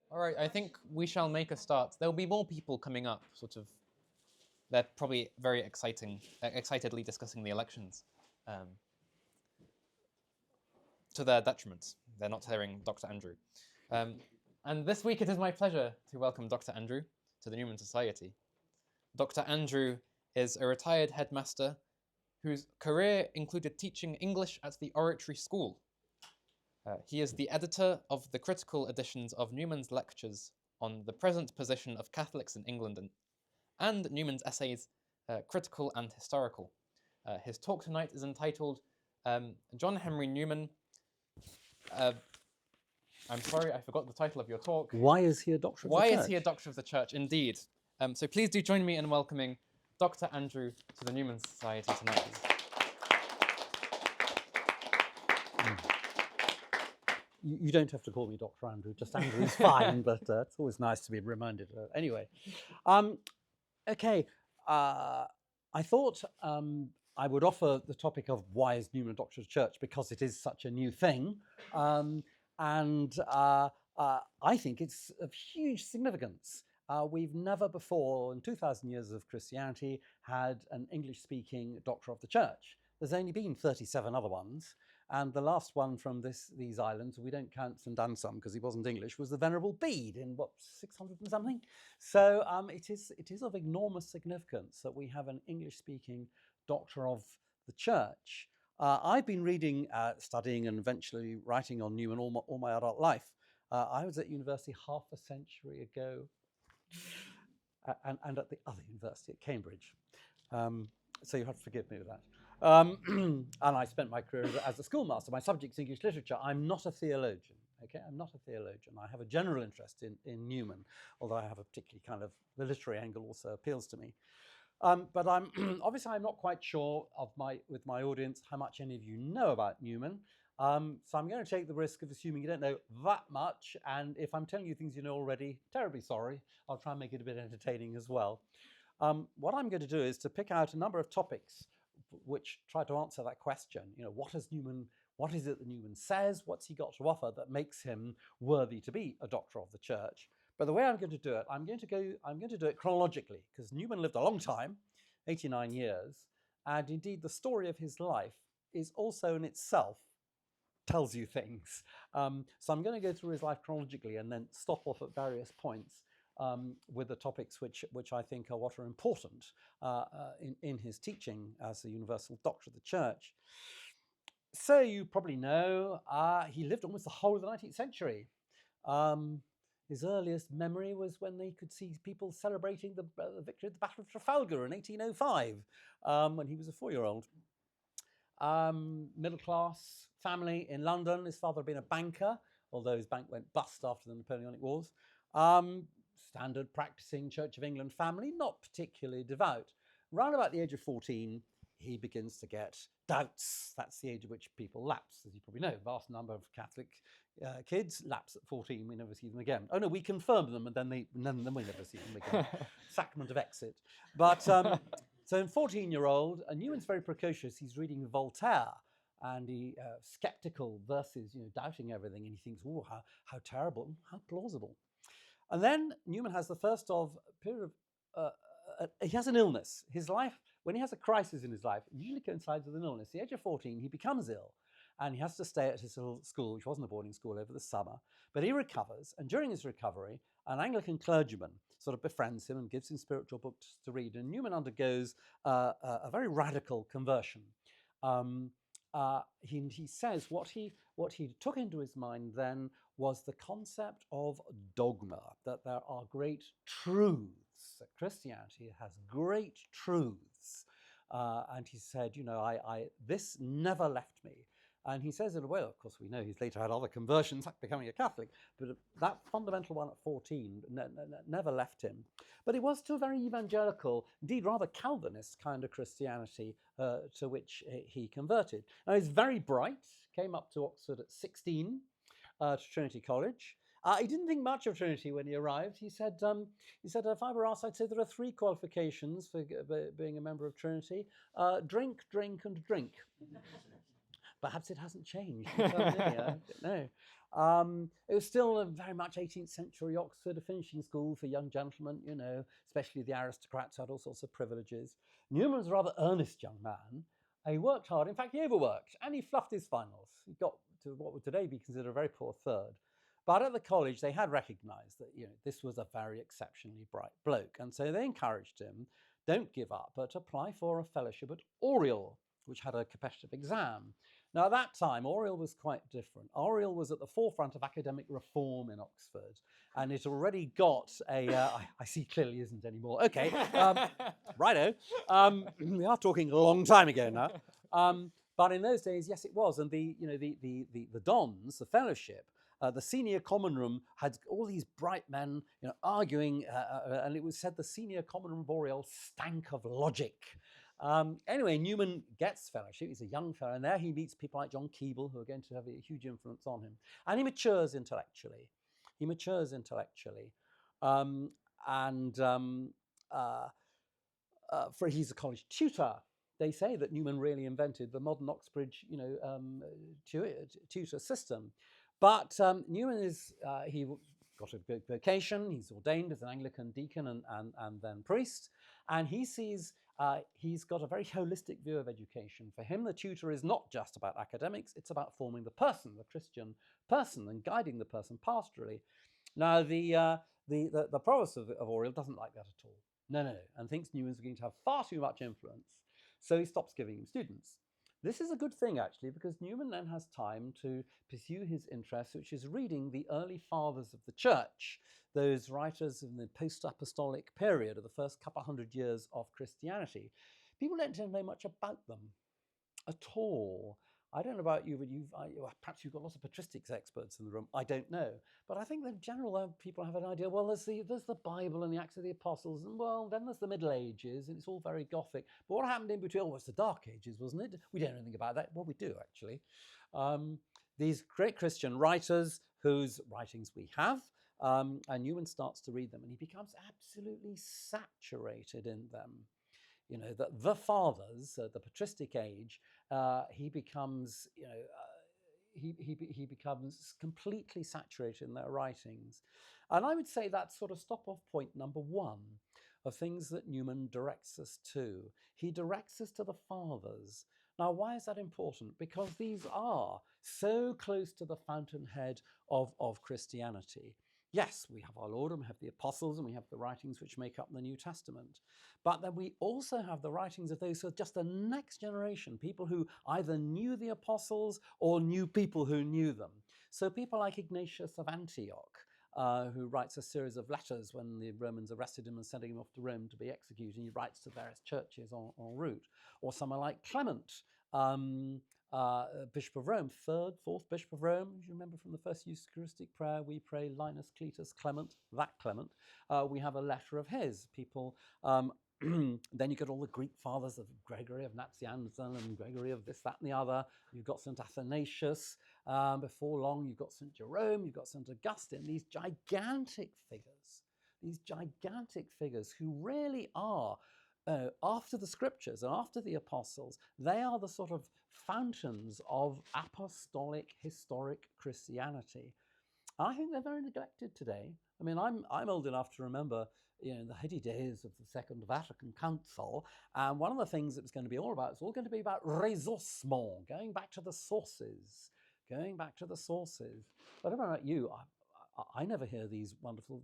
All right, I think we shall make a start. There'll be more people coming up, sort of. They're probably very excitedly discussing the elections. Um, to their detriment. They're not hearing Dr. Andrew. And this week it is my pleasure to welcome Dr. Andrew to the Newman Society. Dr. Andrew is a retired headmaster whose career included teaching English at the Oratory School. He is the editor of the critical editions of Newman's lectures on the present position of Catholics in England and Newman's essays, Critical and Historical. His talk tonight is entitled John Henry Newman. I'm sorry, I forgot the title of your talk. Why is he a doctor of the church? Why is he a doctor of the church? Indeed. So please do join me in welcoming Dr. Andrew to the Newman Society tonight. You don't have to call me Dr. Andrew, just Andrew is fine, but it's always nice to be reminded. Anyway, okay, I thought I would offer the topic of why is Newman a doctor of the church, because it is such a new thing. And I think it's of huge significance. We've never before, in 2,000 years of Christianity, had an English-speaking doctor of the church. There's only been 37 other ones. And the last one from these islands, we don't count St Anselm because he wasn't English, was the Venerable Bede in, 600 and something? So it is of enormous significance that we have an English-speaking doctor of the church. I've been reading, studying, and eventually writing on Newman all my adult life. I was at university half a century ago, and at the other university at Cambridge. So you have to forgive me with that. And I spent my career as a schoolmaster. My subject's English literature. I'm not a theologian. Okay, I'm not a theologian. I have a general interest in Newman, although I have a particularly kind of the literary angle also appeals to me. But I'm obviously I'm not quite sure with my audience how much any of you know about Newman. So I'm going to take the risk of assuming you don't know that much. And if I'm telling you things you know already, terribly sorry. I'll try and make it a bit entertaining as well. What I'm going to do is to pick out a number of topics which try to answer that question. You know, what is it that Newman says? What's he got to offer that makes him worthy to be a doctor of the church? But the way I'm going to do it, I'm going to do it chronologically, because Newman lived a long time, 89 years, and indeed the story of his life is also in itself tells you things. So I'm going to go through his life chronologically and then stop off at various points with the topics which I think are what are important in his teaching as a universal doctor of the church. So you probably know he lived almost the whole of the 19th century. His earliest memory was when they could see people celebrating the victory at the Battle of Trafalgar in 1805, when he was a 4-year-old. Middle class family in London. His father had been a banker, although his bank went bust after the Napoleonic Wars. Standard practicing Church of England family, not particularly devout. Round about the age of 14, he begins to get doubts. That's the age at which people lapse, as you probably know. Vast number of Catholic kids lapse at 14. We never see them again. Oh no, we confirm them, and then we never see them again. Sacrament of exit. But so, in 14-year-old, Newman's very precocious. He's reading Voltaire, and he skeptical verses, doubting everything, and he thinks, "Oh, how terrible, how plausible." And then Newman has the first of a period of, he has an illness. His life, when he has a crisis in his life, it usually coincides with an illness. At the age of 14, he becomes ill, and he has to stay at his little school, which wasn't a boarding school, over the summer. But he recovers, and during his recovery, an Anglican clergyman sort of befriends him and gives him spiritual books to read. And Newman undergoes a very radical conversion. He says what he took into his mind then was the concept of dogma, that there are great truths, that Christianity has great truths. And he said, this never left me. And he says in a way, of course, we know he's later had other conversions, like becoming a Catholic, but that fundamental one at 14 never left him. But it was to a very evangelical, indeed rather Calvinist kind of Christianity to which he converted. Now, he's very bright, came up to Oxford at 16, to Trinity College. He didn't think much of Trinity when he arrived. He said, if I were asked, I'd say there are 3 qualifications for being a member of Trinity: drink, drink, and drink. Perhaps it hasn't changed. You tell me, I don't know. It was still a very much 18th century Oxford, a finishing school for young gentlemen, you know, especially the aristocrats had all sorts of privileges. Newman was a rather earnest young man. He worked hard. In fact, he overworked, and he fluffed his finals. He got to what would today be considered a very poor third. But at the college, they had recognised that, you know, this was a very exceptionally bright bloke. And so they encouraged him, don't give up, but apply for a fellowship at Oriel, which had a competitive exam. Now, at that time, Oriel was quite different. Oriel was at the forefront of academic reform in Oxford, and it already got a, I see clearly isn't anymore. Okay, righto. We are talking a long time ago now. But in those days, yes, it was. And the dons, the fellowship, the senior common room had all these bright men, you know, arguing, and it was said the senior common room of Oriel stank of logic. Anyway, Newman gets fellowship. He's a young fellow, and there he meets people like John Keble, who are going to have a huge influence on him. And he matures intellectually. For he's a college tutor. They say that Newman really invented the modern Oxbridge, you know, tutor system. But Newman he got a vocation. He's ordained as an Anglican deacon and then priest, and he sees he's got a very holistic view of education. For him, the tutor is not just about academics; it's about forming the person, the Christian person, and guiding the person pastorally. Now, the provost of Oriel doesn't like that at all. No, and thinks Newman's going to have far too much influence, so he stops giving him students. This is a good thing, actually, because Newman then has time to pursue his interest, which is reading the early fathers of the church, those writers in the post-apostolic period of the first couple hundred years of Christianity. People don't tend to know much about them at all. I don't know about you, but perhaps you've got lots of patristics experts in the room. I don't know. But I think that in general, people have an idea, well, there's the Bible and the Acts of the Apostles, and well, then there's the Middle Ages, and it's all very Gothic. But what happened in between? Oh, it's the Dark Ages, wasn't it? We don't know anything about that. Well, we do, actually. These great Christian writers whose writings we have, and Newman starts to read them, and he becomes absolutely saturated in them. You know, the fathers, the patristic age, he becomes, you know, he becomes completely saturated in their writings. And I would say that's sort of stop-off point number one of things that Newman directs us to. He directs us to the fathers. Now, why is that important? Because these are so close to the fountainhead of Christianity. Yes, we have our Lord, and we have the apostles, and we have the writings which make up the New Testament. But then we also have the writings of those who are just the next generation, people who either knew the apostles or knew people who knew them. So people like Ignatius of Antioch, who writes a series of letters when the Romans arrested him and sent him off to Rome to be executed. And he writes to various churches en route. Or someone like Clement, Bishop of Rome, third, fourth Bishop of Rome. You remember from the first Eucharistic prayer, we pray Linus, Cletus, Clement, that Clement. We have a letter of his. People, then you get all the Greek fathers of Gregory of Nazianzen and Gregory of this, that, and the other. You've got St. Athanasius. Before long, you've got St. Jerome, you've got St. Augustine, these gigantic figures who really are, after the scriptures and after the apostles, they are the sort of fountains of apostolic historic Christianity. I think they're very neglected today. I mean, I'm old enough to remember, you know, the heady days of the Second Vatican Council, and one of the things it was going to be all about, it's all going to be about ressourcement, going back to the sources. But I don't know about you, I never hear these wonderful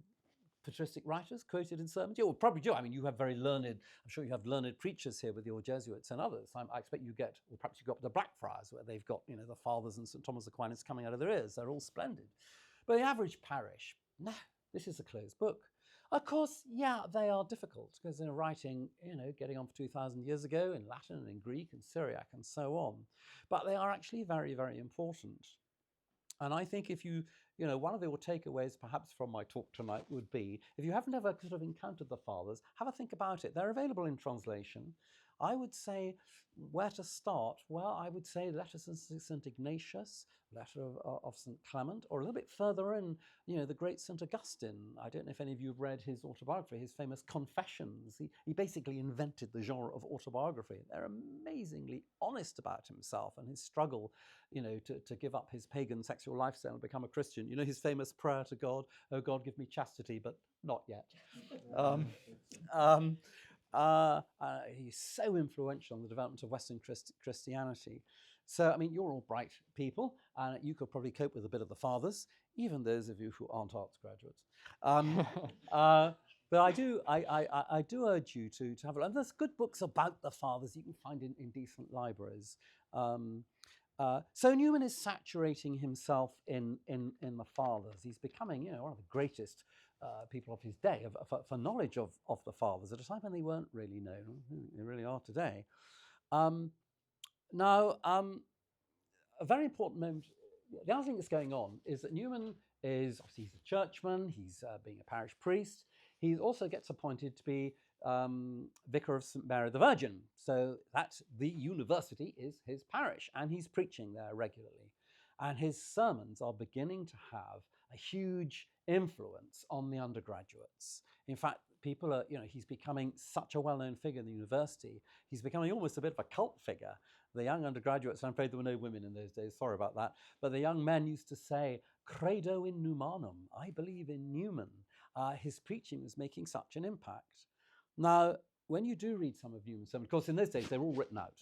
patristic writers quoted in sermons. You probably do. I mean, you have very learned, I'm sure you have learned preachers here with your Jesuits and others. I expect you get, or perhaps you got the Blackfriars, where they've got, you know, the Fathers and St. Thomas Aquinas coming out of their ears. They're all splendid. But the average parish, no, this is a closed book. Of course, yeah, they are difficult because they're writing, you know, getting on for 2,000 years ago in Latin and in Greek and Syriac and so on. But they are actually very, very important. And I think if you know, one of your takeaways perhaps from my talk tonight would be, if you haven't ever sort of encountered the Fathers, have a think about it. They're available in translation. I would say where to start. Well, I would say letters of St. Ignatius, letter of St. Clement, or a little bit further in, the great St. Augustine. I don't know if any of you have read his autobiography, his famous Confessions. He basically invented the genre of autobiography. They're amazingly honest about himself and his struggle, to give up his pagan sexual lifestyle and become a Christian. His famous prayer to God, "Oh God, give me chastity," but not yet. He's so influential in the development of Western Christianity. So, you're all bright people, and you could probably cope with a bit of the fathers, even those of you who aren't arts graduates. But I do urge you to have a look. And there's good books about the fathers you can find in decent libraries. So Newman is saturating himself in the fathers. He's becoming, one of the greatest people of his day for knowledge of the fathers at a time when they weren't really known. They really are today. Now, a very important moment. The other thing that's going on is that Newman is obviously he's a churchman. He's being a parish priest. He also gets appointed to be vicar of St. Mary the Virgin. So that's the university is his parish, and he's preaching there regularly. And his sermons are beginning to have a huge influence on the undergraduates. In fact, people are, he's becoming such a well-known figure in the university. He's becoming almost a bit of a cult figure. The young undergraduates, and I'm afraid there were no women in those days, sorry about that, but the young men used to say, "Credo in Newmanum," I believe in Newman. His preaching was making such an impact. Now, when you do read some of Newman's sermons, of course, in those days, they were all written out.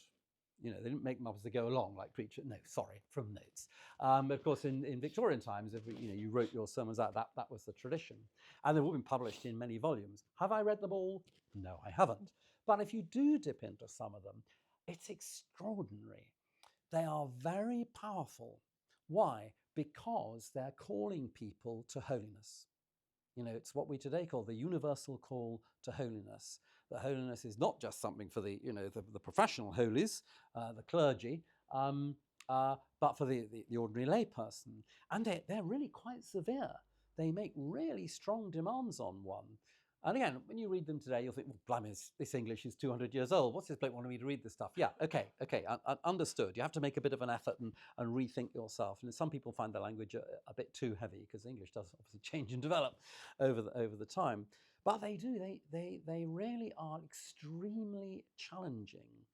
They didn't make them up as they go along, like preacher. No, sorry, from notes. But of course, in Victorian times, if you wrote your sermons out, that was the tradition. And they've all been published in many volumes. Have I read them all? No, I haven't. But if you do dip into some of them, it's extraordinary. They are very powerful. Why? Because they're calling people to holiness. It's what we today call the universal call to holiness. That holiness is not just something for the professional holies, the clergy, but for the ordinary layperson. And they're really quite severe. They make really strong demands on one. And again, when you read them today, you'll think, well, blimey, this English is 200 years old. What's this bloke wanting me to read this stuff? Yeah, okay, understood. You have to make a bit of an effort and rethink yourself. And some people find the language a bit too heavy, because English does obviously change and develop over the time. But they do. They really are extremely challenging.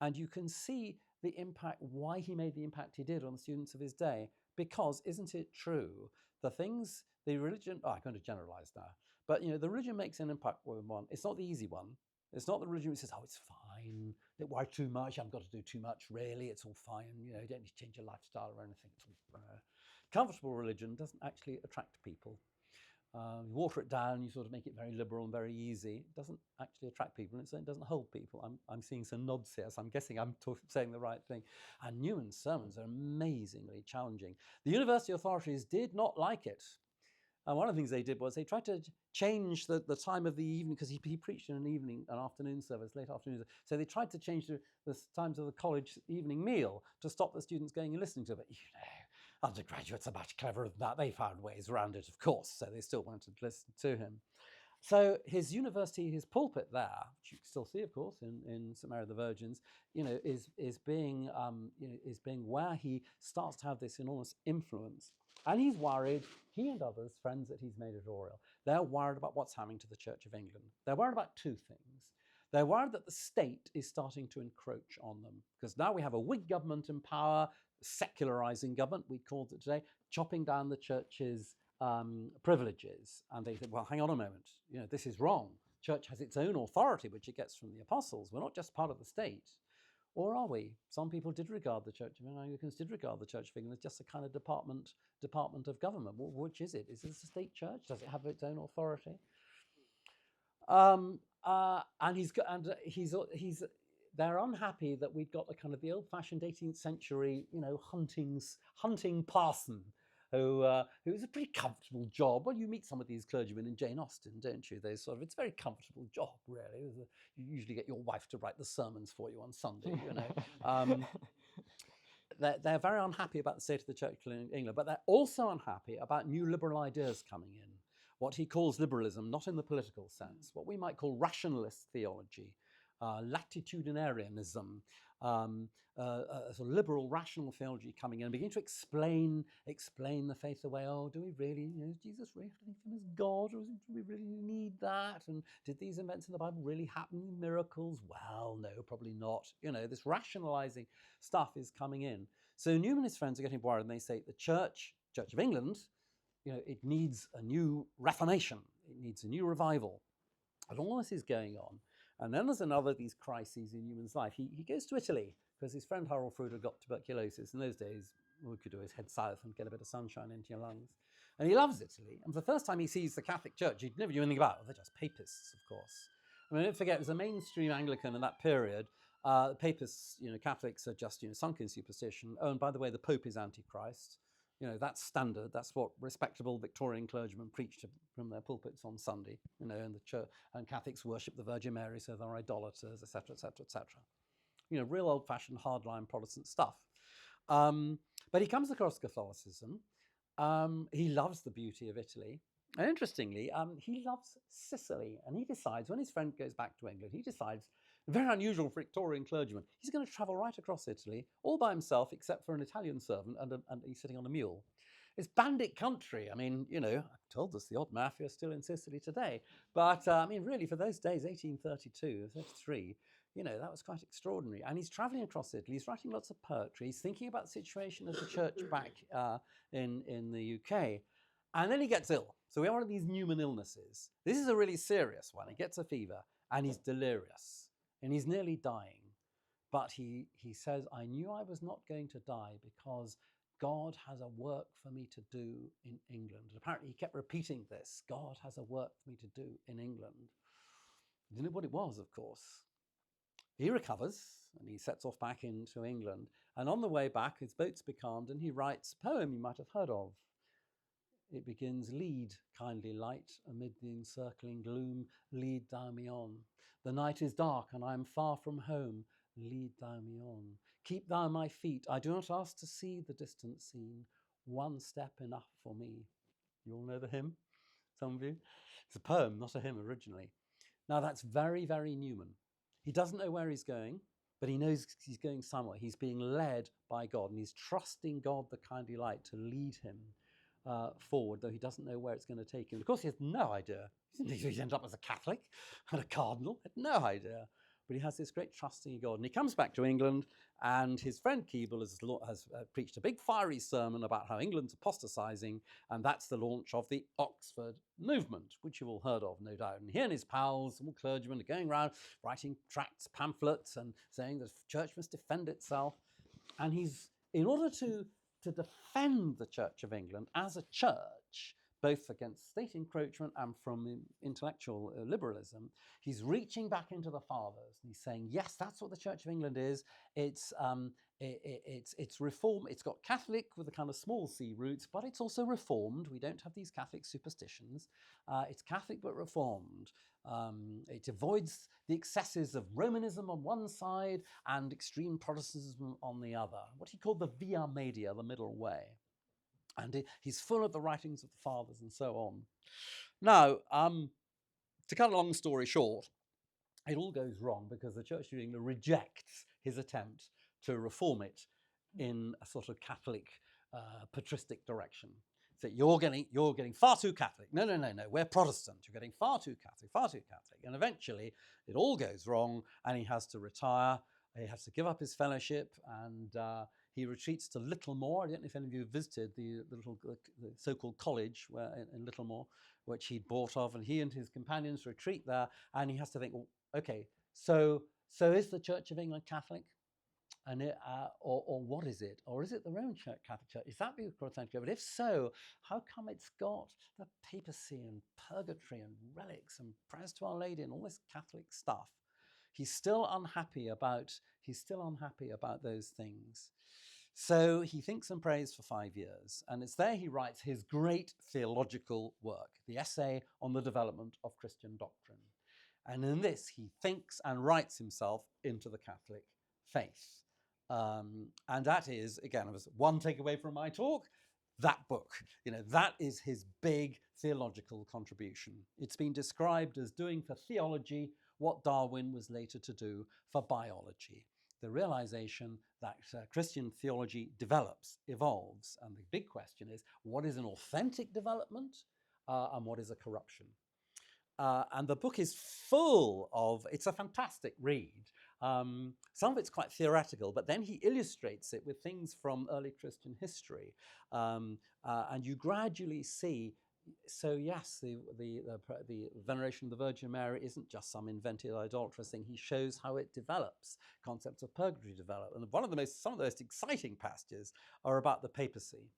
And you can see the impact, why he made the impact he did on the students of his day. Because, isn't it true, the religion, I'm going to generalize now, but the religion makes an impact with one. It's not the easy one. It's not the religion that says, "Oh, it's fine. Don't worry too much. You haven't got to do too much, really. It's all fine. You don't need to change your lifestyle or anything." It's all, comfortable religion doesn't actually attract people. You water it down, you sort of make it very liberal and very easy. It doesn't actually attract people, and it doesn't hold people. I'm seeing some nods here, so I'm guessing I'm saying the right thing. And Newman's sermons are amazingly challenging. The university authorities did not like it. And one of the things they did was they tried to change the time of the evening, because he preached in an afternoon service, late afternoon. So they tried to change the times of the college evening meal to stop the students going and listening to it. Undergraduates are much cleverer than that. They found ways around it, of course, so they still wanted to listen to him. So his university, his pulpit there, which you can still see, of course, in St. Mary the Virgin's, is being where he starts to have this enormous influence. And he's worried, he and others, friends that he's made at Oriel, they're worried about what's happening to the Church of England. They're worried about two things. They're worried that the state is starting to encroach on them, because now we have a Whig government in power, secularizing government, we called it today, chopping down the church's privileges. And they said, well, hang on a moment, this is wrong. Church has its own authority, which it gets from the apostles. We're not just part of the state. Or are we? Some people did regard the Church of England, Anglicans did regard the Church of England as just a kind of department of government. Which is it? Is this a state church? Does it have its own authority? They're unhappy that we've got the old-fashioned 18th century, hunting parson who's a pretty comfortable job. Well, you meet some of these clergymen in Jane Austen, don't you? It's a very comfortable job, really. You usually get your wife to write the sermons for you on Sunday, They're very unhappy about the state of the church in England, but they're also unhappy about new liberal ideas coming in. What he calls liberalism, not in the political sense, what we might call rationalist theology. latitudinarianism, a sort of liberal rational theology coming in and begin to explain the faith away. Oh, do we really, is Jesus really think of him as God, or do we really need that? And did these events in the Bible really happen? Miracles? Well, no, probably not. This rationalizing stuff is coming in. So Newman and his friends are getting worried, and they say the Church of England, it needs a new reformation. It needs a new revival. And all this is going on. And then there's another of these crises in Newman's life. He goes to Italy because his friend Harold Fruder got tuberculosis. In those days, all you could do is head south and get a bit of sunshine into your lungs. And he loves Italy. And for the first time he sees the Catholic Church, he never knew anything about it. They're just papists, of course. I mean, don't forget, it was a mainstream Anglican in that period. Papists, Catholics are just, sunk in superstition. Oh, and by the way, the Pope is Antichrist. That's standard. That's what respectable Victorian clergymen preached from their pulpits on Sunday. And the church and Catholics worship the Virgin Mary, so they're idolaters, etc., etc., etc. Real old-fashioned hardline Protestant stuff. But he comes across Catholicism. He loves the beauty of Italy. And interestingly, he loves Sicily. And he decides, when his friend goes back to England, he decides, very unusual for Victorian clergyman, he's going to travel right across Italy, all by himself, except for an Italian servant, and he's sitting on a mule. It's bandit country. I mean, I've told us the odd mafia is still in Sicily today. But, really, for those days, 1832, 33, that was quite extraordinary. And he's traveling across Italy. He's writing lots of poetry. He's thinking about the situation of the church back in the UK. And then he gets ill. So we have one of these Newman illnesses. This is a really serious one. He gets a fever, and he's delirious. And he's nearly dying. But he says, I knew I was not going to die because God has a work for me to do in England. And apparently he kept repeating this. God has a work for me to do in England. He didn't know what it was, of course. He recovers and he sets off back into England. And on the way back, his boat's becalmed and he writes a poem you might have heard of. It begins, lead, kindly light, amid the encircling gloom, lead thou me on. The night is dark and I am far from home, lead thou me on. Keep thou my feet, I do not ask to see the distant scene, one step enough for me. You all know the hymn, some of you? It's a poem, not a hymn originally. Now that's very, very Newman. He doesn't know where he's going, but he knows he's going somewhere. He's being led by God and he's trusting God, the kindly light, to lead him forward, though he doesn't know where it's going to take him. Of course, he has no idea. He didn't think he'd end up as a Catholic and a cardinal. He had no idea. But he has this great trusting in God. And he comes back to England, and his friend Keble has preached a big fiery sermon about how England's apostatizing, and that's the launch of the Oxford movement, which you've all heard of, no doubt. And he and his pals, all clergymen, are going around writing tracts, pamphlets, and saying the church must defend itself. And he's, in order to defend the Church of England as a church, both against state encroachment and from intellectual liberalism, he's reaching back into the fathers and he's saying, yes, that's what the Church of England is. It's reform. It's got Catholic with a kind of small c roots, but it's also reformed. We don't have these Catholic superstitions. It's Catholic but reformed. It avoids the excesses of Romanism on one side and extreme Protestantism on the other, what he called the via media, the middle way. And he's full of the writings of the fathers and so on. Now, to cut a long story short, it all goes wrong because the Church of England rejects his attempt to reform it in a sort of Catholic patristic direction. So you're getting far too Catholic. No, we're Protestant. You're getting far too Catholic. And eventually it all goes wrong and he has to retire. He has to give up his fellowship and he retreats to Littlemore. I don't know if any of you visited the so-called college in Littlemore, which he'd bought of, and he and his companions retreat there, and he has to think, well, okay, so is the Church of England Catholic? And or what is it? Or is it the Roman Catholic Church? Is that the Protestant Church? But if so, how come it's got the papacy and purgatory and relics and prayers to Our Lady and all this Catholic stuff? He's still unhappy about those things. So he thinks and prays for 5 years, and it's there he writes his great theological work, the Essay on the Development of Christian Doctrine. And in this, he thinks and writes himself into the Catholic faith. And that is, again, one takeaway from my talk, that book. That is his big theological contribution. It's been described as doing for theology what Darwin was later to do for biology. The realization that Christian theology develops, evolves, and the big question is, what is an authentic development and what is a corruption? And the book is full of, it's a fantastic read. Some of it's quite theoretical, but then he illustrates it with things from early Christian history. And you gradually see, so yes, the veneration of the Virgin Mary isn't just some invented idolatrous thing. He shows how it develops, concepts of purgatory develop. And some of the most exciting passages are about the papacy.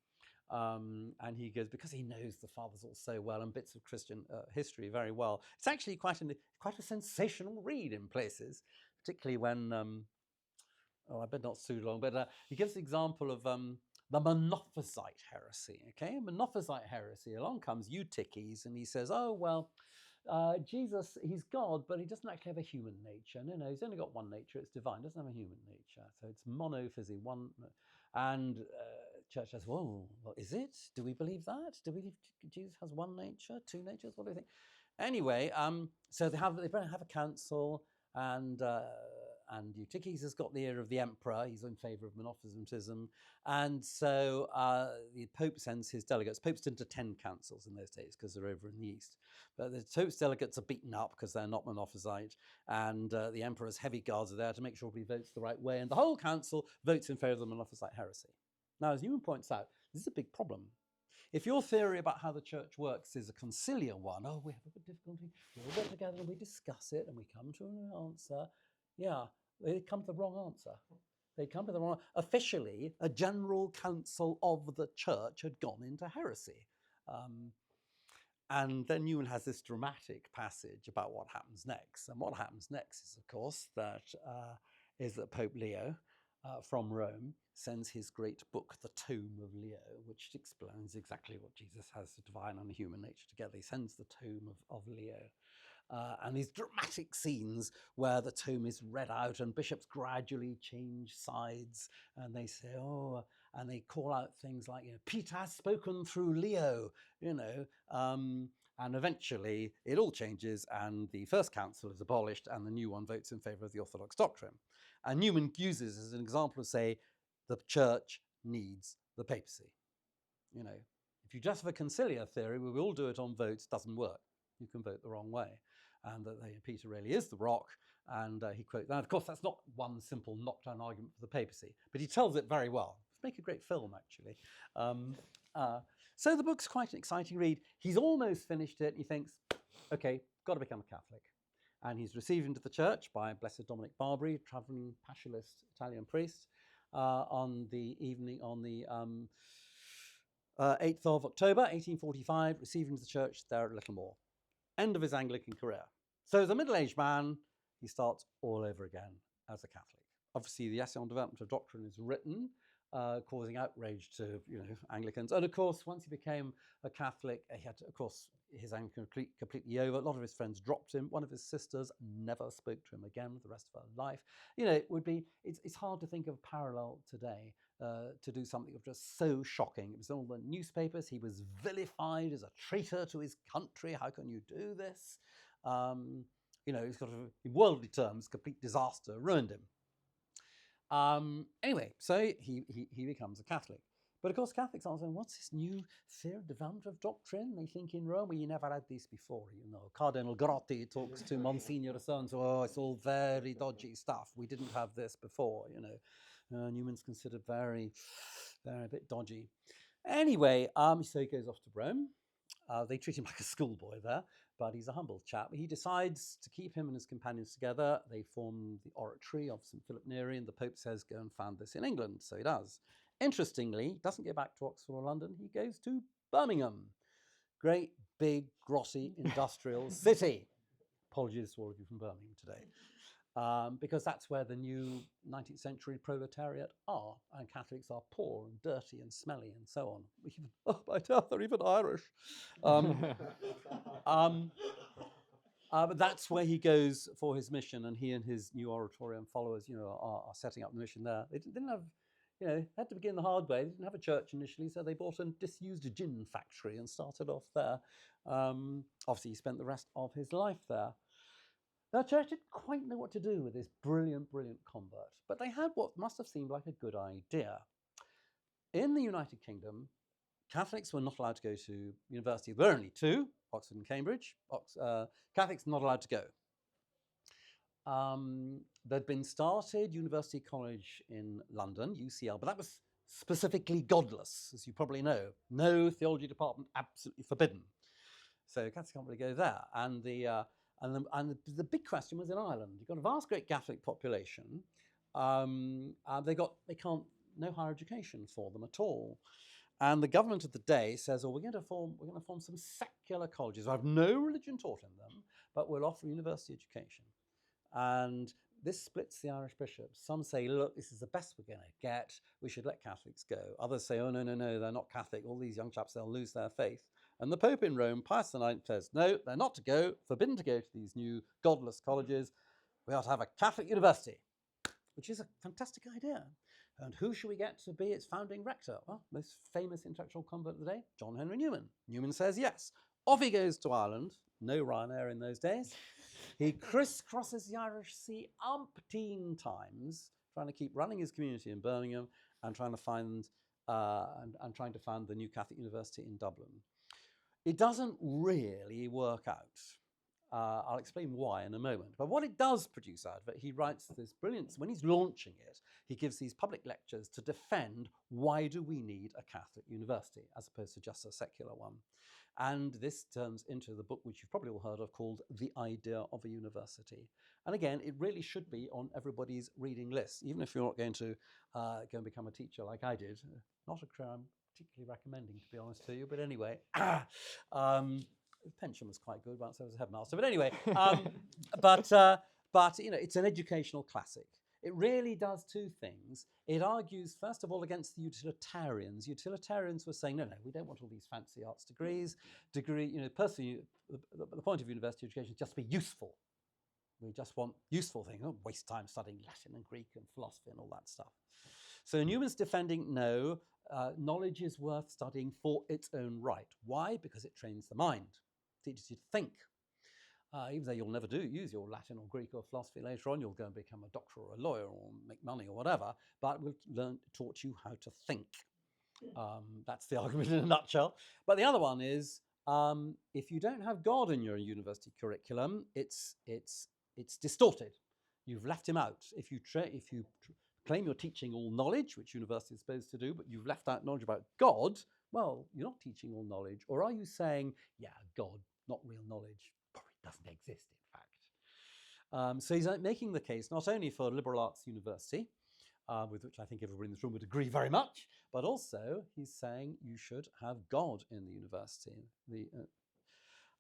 And he goes, because he knows the fathers all so well and bits of Christian history very well. It's actually quite a sensational read in places, particularly when, I bet not too long, but he gives the example of the Monophysite heresy. Okay, Monophysite heresy. Along comes Eutyches, and he says, oh, well, Jesus, he's God, but he doesn't actually have a human nature. No, he's only got one nature. It's divine. Doesn't have a human nature. So it's monophysy, one. And Church says, well, is it? Do we believe that? Do we believe Jesus has one nature, two natures? What do you think? Anyway, so they have a council, and Eutyches has got the ear of the emperor. He's in favour of monophysitism. And so the Pope sends his delegates. Popes didn't attend councils in those days because they're over in the East. But the Pope's delegates are beaten up because they're not monophysite. And the emperor's heavy guards are there to make sure he votes the right way. And the whole council votes in favour of the monophysite heresy. Now, as Newman points out, this is a big problem. If your theory about how the church works is a conciliar one, we have a bit of difficulty, we all get together and we discuss it and we come to an answer, they come to the wrong answer. They come to the wrong. Officially, a general council of the church had gone into heresy. And then Newman has this dramatic passage about what happens next. And what happens next is, of course, that Pope Leo from Rome sends his great book, The Tome of Leo, which explains exactly what Jesus has, the divine and the human nature together. He sends the Tome of Leo. And these dramatic scenes where the tome is read out and bishops gradually change sides, and they say, and they call out things like, Peter has spoken through Leo, and eventually it all changes and the first council is abolished and the new one votes in favour of the Orthodox doctrine. And Newman uses as an example of, say, the church needs the papacy. If you just have a conciliar theory where we all do it on votes, doesn't work. You can vote the wrong way. And that Peter really is the rock. And he quotes, now, of course, that's not one simple knockdown argument for the papacy, but he tells it very well. Let's make a great film, actually. So the book's quite an exciting read. He's almost finished it. He thinks, okay, got to become a Catholic. And he's received into the church by Blessed Dominic Barbary, travelling passionist Italian priest, on the 8th of October, 1845, received into the church there at Littlemore. End of his Anglican career. So as a middle-aged man, he starts all over again as a Catholic. Obviously, the Essay on Development of Doctrine is written, causing outrage to Anglicans. And of course, once he became a Catholic, he had to, of course, his Anglican completely over. A lot of his friends dropped him. One of his sisters never spoke to him again for the rest of her life. It's hard to think of a parallel today to do something of just so shocking. It was in all the newspapers. He was vilified as a traitor to his country. How can you do this? He's got in worldly terms, complete disaster, ruined him. Anyway, so he becomes a Catholic. But of course, Catholics are saying, what's this new theory of development of doctrine? They think in Rome, you never had this before. Cardinal Grotti talks to Monsignor so it's all very dodgy stuff. We didn't have this before, Newman's considered very, very a bit dodgy. Anyway, so he goes off to Rome. They treat him like a schoolboy there, but he's a humble chap. He decides to keep him and his companions together. They form the Oratory of St. Philip Neri, and the Pope says, go and found this in England. So he does. Interestingly, he doesn't go back to Oxford or London. He goes to Birmingham. Great, big, grotty, industrial city. Apologies to all of you from Birmingham today. Because that's where the new 19th century proletariat are, and Catholics are poor and dirty and smelly and so on. By death, they're even Irish. But that's where he goes for his mission, and he and his new Oratorian followers, are setting up the mission there. They didn't have, had to begin the hard way. They didn't have a church initially, so they bought a disused gin factory and started off there. Obviously, he spent the rest of his life there. The church didn't quite know what to do with this brilliant, brilliant convert, but they had what must have seemed like a good idea. In the United Kingdom, Catholics were not allowed to go to university. There were only two, Oxford and Cambridge. Catholics not allowed to go. There'd been started University College in London, UCL, but that was specifically godless, as you probably know. No theology department, absolutely forbidden. So Catholics can't really go there. And the big question was in Ireland. You've got a vast, great Catholic population. They can't, no higher education for them at all. And the government of the day says, we're going to form some secular colleges. I have no religion taught in them, but we'll offer university education. And this splits the Irish bishops. Some say, look, this is the best we're going to get. We should let Catholics go. Others say, oh, no, they're not Catholic. All these young chaps, they'll lose their faith. And the Pope in Rome, Pius IX, says, no, they're not to go, forbidden to go to these new godless colleges. We ought to have a Catholic university, which is a fantastic idea. And who should we get to be its founding rector? Well, most famous intellectual convert of the day, John Henry Newman. Newman says yes. Off he goes to Ireland. No Ryanair in those days. He crisscrosses the Irish Sea umpteen times, trying to keep running his community in Birmingham and trying to find the new Catholic University in Dublin. It doesn't really work out. I'll explain why in a moment. But what it does produce out of it, he writes this brilliant, when he's launching it, he gives these public lectures to defend why do we need a Catholic university as opposed to just a secular one. And this turns into the book which you've probably all heard of called The Idea of a University. And again, it really should be on everybody's reading list, even if you're not going to go and become a teacher like I did. Not a career I'm particularly recommending, to be honest to you, but anyway. Pension was quite good once I was a headmaster. But anyway, but you know, it's an educational classic. It really does two things. It argues, first of all, against the utilitarians. Utilitarians were saying, no, we don't want all these fancy arts degrees. Personally, the point of university education is just to be useful. We just want useful things. Don't waste time studying Latin and Greek and philosophy and all that stuff. So Newman's defending, no, knowledge is worth studying for its own right. Why? Because it trains the mind, teaches you to think. Even though you'll never use your Latin or Greek or philosophy later on, you'll go and become a doctor or a lawyer or make money or whatever, but we'll taught you how to think. That's the argument in a nutshell. But the other one is, if you don't have God in your university curriculum, it's distorted. You've left him out. If you claim you're teaching all knowledge, which university is supposed to do, but you've left out knowledge about God, well, you're not teaching all knowledge. Or are you saying, yeah, God, not real knowledge, probably doesn't exist, in fact. So he's making the case not only for liberal arts university, with which I think everybody in this room would agree very much, but also he's saying you should have God in the university.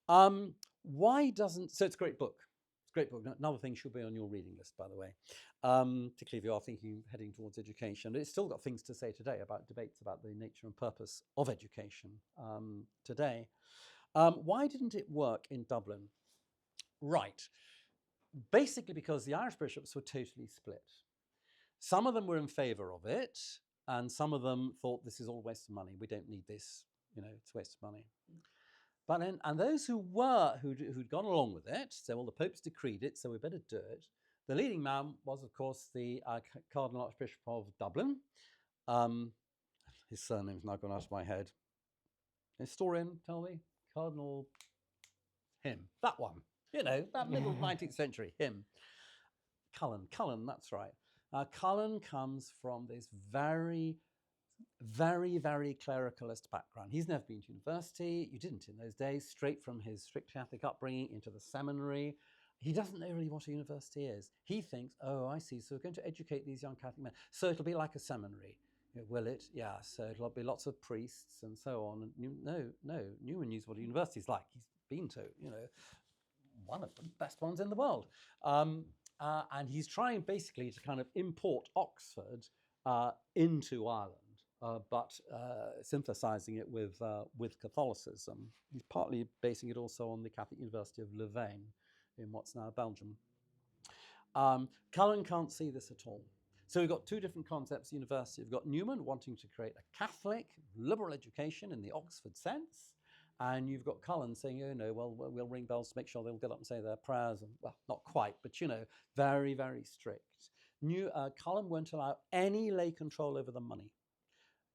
So it's a great book. Great book. Another thing should be on your reading list, by the way, particularly if you are thinking heading towards education. It's still got things to say today about debates about the nature and purpose of education today. Why didn't it work in Dublin? Right. Basically because the Irish bishops were totally split. Some of them were in favour of it, and some of them thought this is all a waste of money. We don't need this. It's a waste of money. But then, and those who'd gone along with it, so well, the Pope's decreed it, so we better do it. The leading man was, of course, the Cardinal Archbishop of Dublin. His surname's now gone out of my head. Historian, tell me, Cardinal him, that one. That middle 19th century him. Cullen, that's right. Cullen comes from this very, very, very clericalist background. He's never been to university. You didn't in those days. Straight from his strict Catholic upbringing into the seminary. He doesn't know really what a university is. He thinks, oh, I see. So we're going to educate these young Catholic men. So it'll be like a seminary. Will it? Yeah. So it'll be lots of priests and so on. And no. Newman knows what a university's like. He's been to, one of the best ones in the world. And he's trying basically to kind of import Oxford into Ireland, but synthesizing it with Catholicism. He's partly basing it also on the Catholic University of Louvain in what's now Belgium. Cullen can't see this at all. So we've got two different concepts of university. We've got Newman wanting to create a Catholic liberal education in the Oxford sense, And you've got Cullen saying, oh no, well, we'll ring bells to make sure they'll get up and say their prayers. And, well, not quite, but very, very strict. Cullen won't allow any lay control over the money.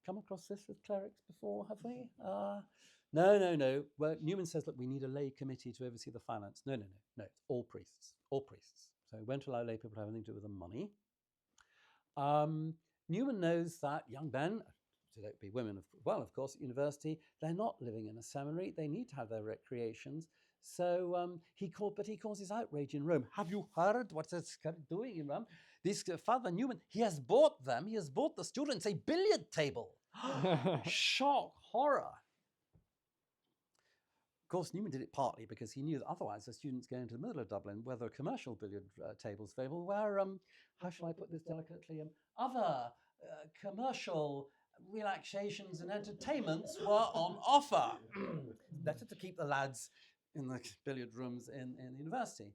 Come across this with clerics before, have we? No. Well, Newman says, look, we need a lay committee to oversee the finance. No. It's all priests. So he won't allow lay people to have anything to do with the money. Newman knows that young men, so there'd be women, of course, at university, they're not living in a seminary. They need to have their recreations. So he causes outrage in Rome. Have you heard what it's doing in Rome? This Father Newman, he has bought the students a billiard table. Shock, horror. Of course, Newman did it partly because he knew that otherwise the students going into the middle of Dublin, where there are commercial billiard tables available, where, how shall I put this delicately, other commercial relaxations and entertainments were on offer. Better to keep the lads in the billiard rooms in the university.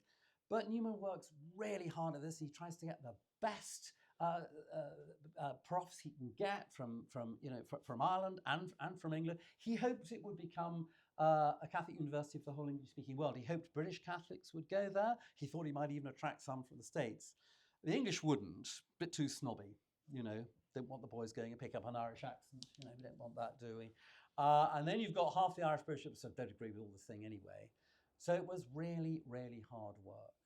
But Newman works really hard at this. He tries to get the best profs he can get from Ireland and from England. He hoped it would become a Catholic university for the whole English-speaking world. He hoped British Catholics would go there. He thought he might even attract some from the States. The English wouldn't, a bit too snobby, Don't want the boys going and pick up an Irish accent. We don't want that, do we? And then you've got half the Irish bishops that don't agree with all this thing anyway. So it was really, really hard work.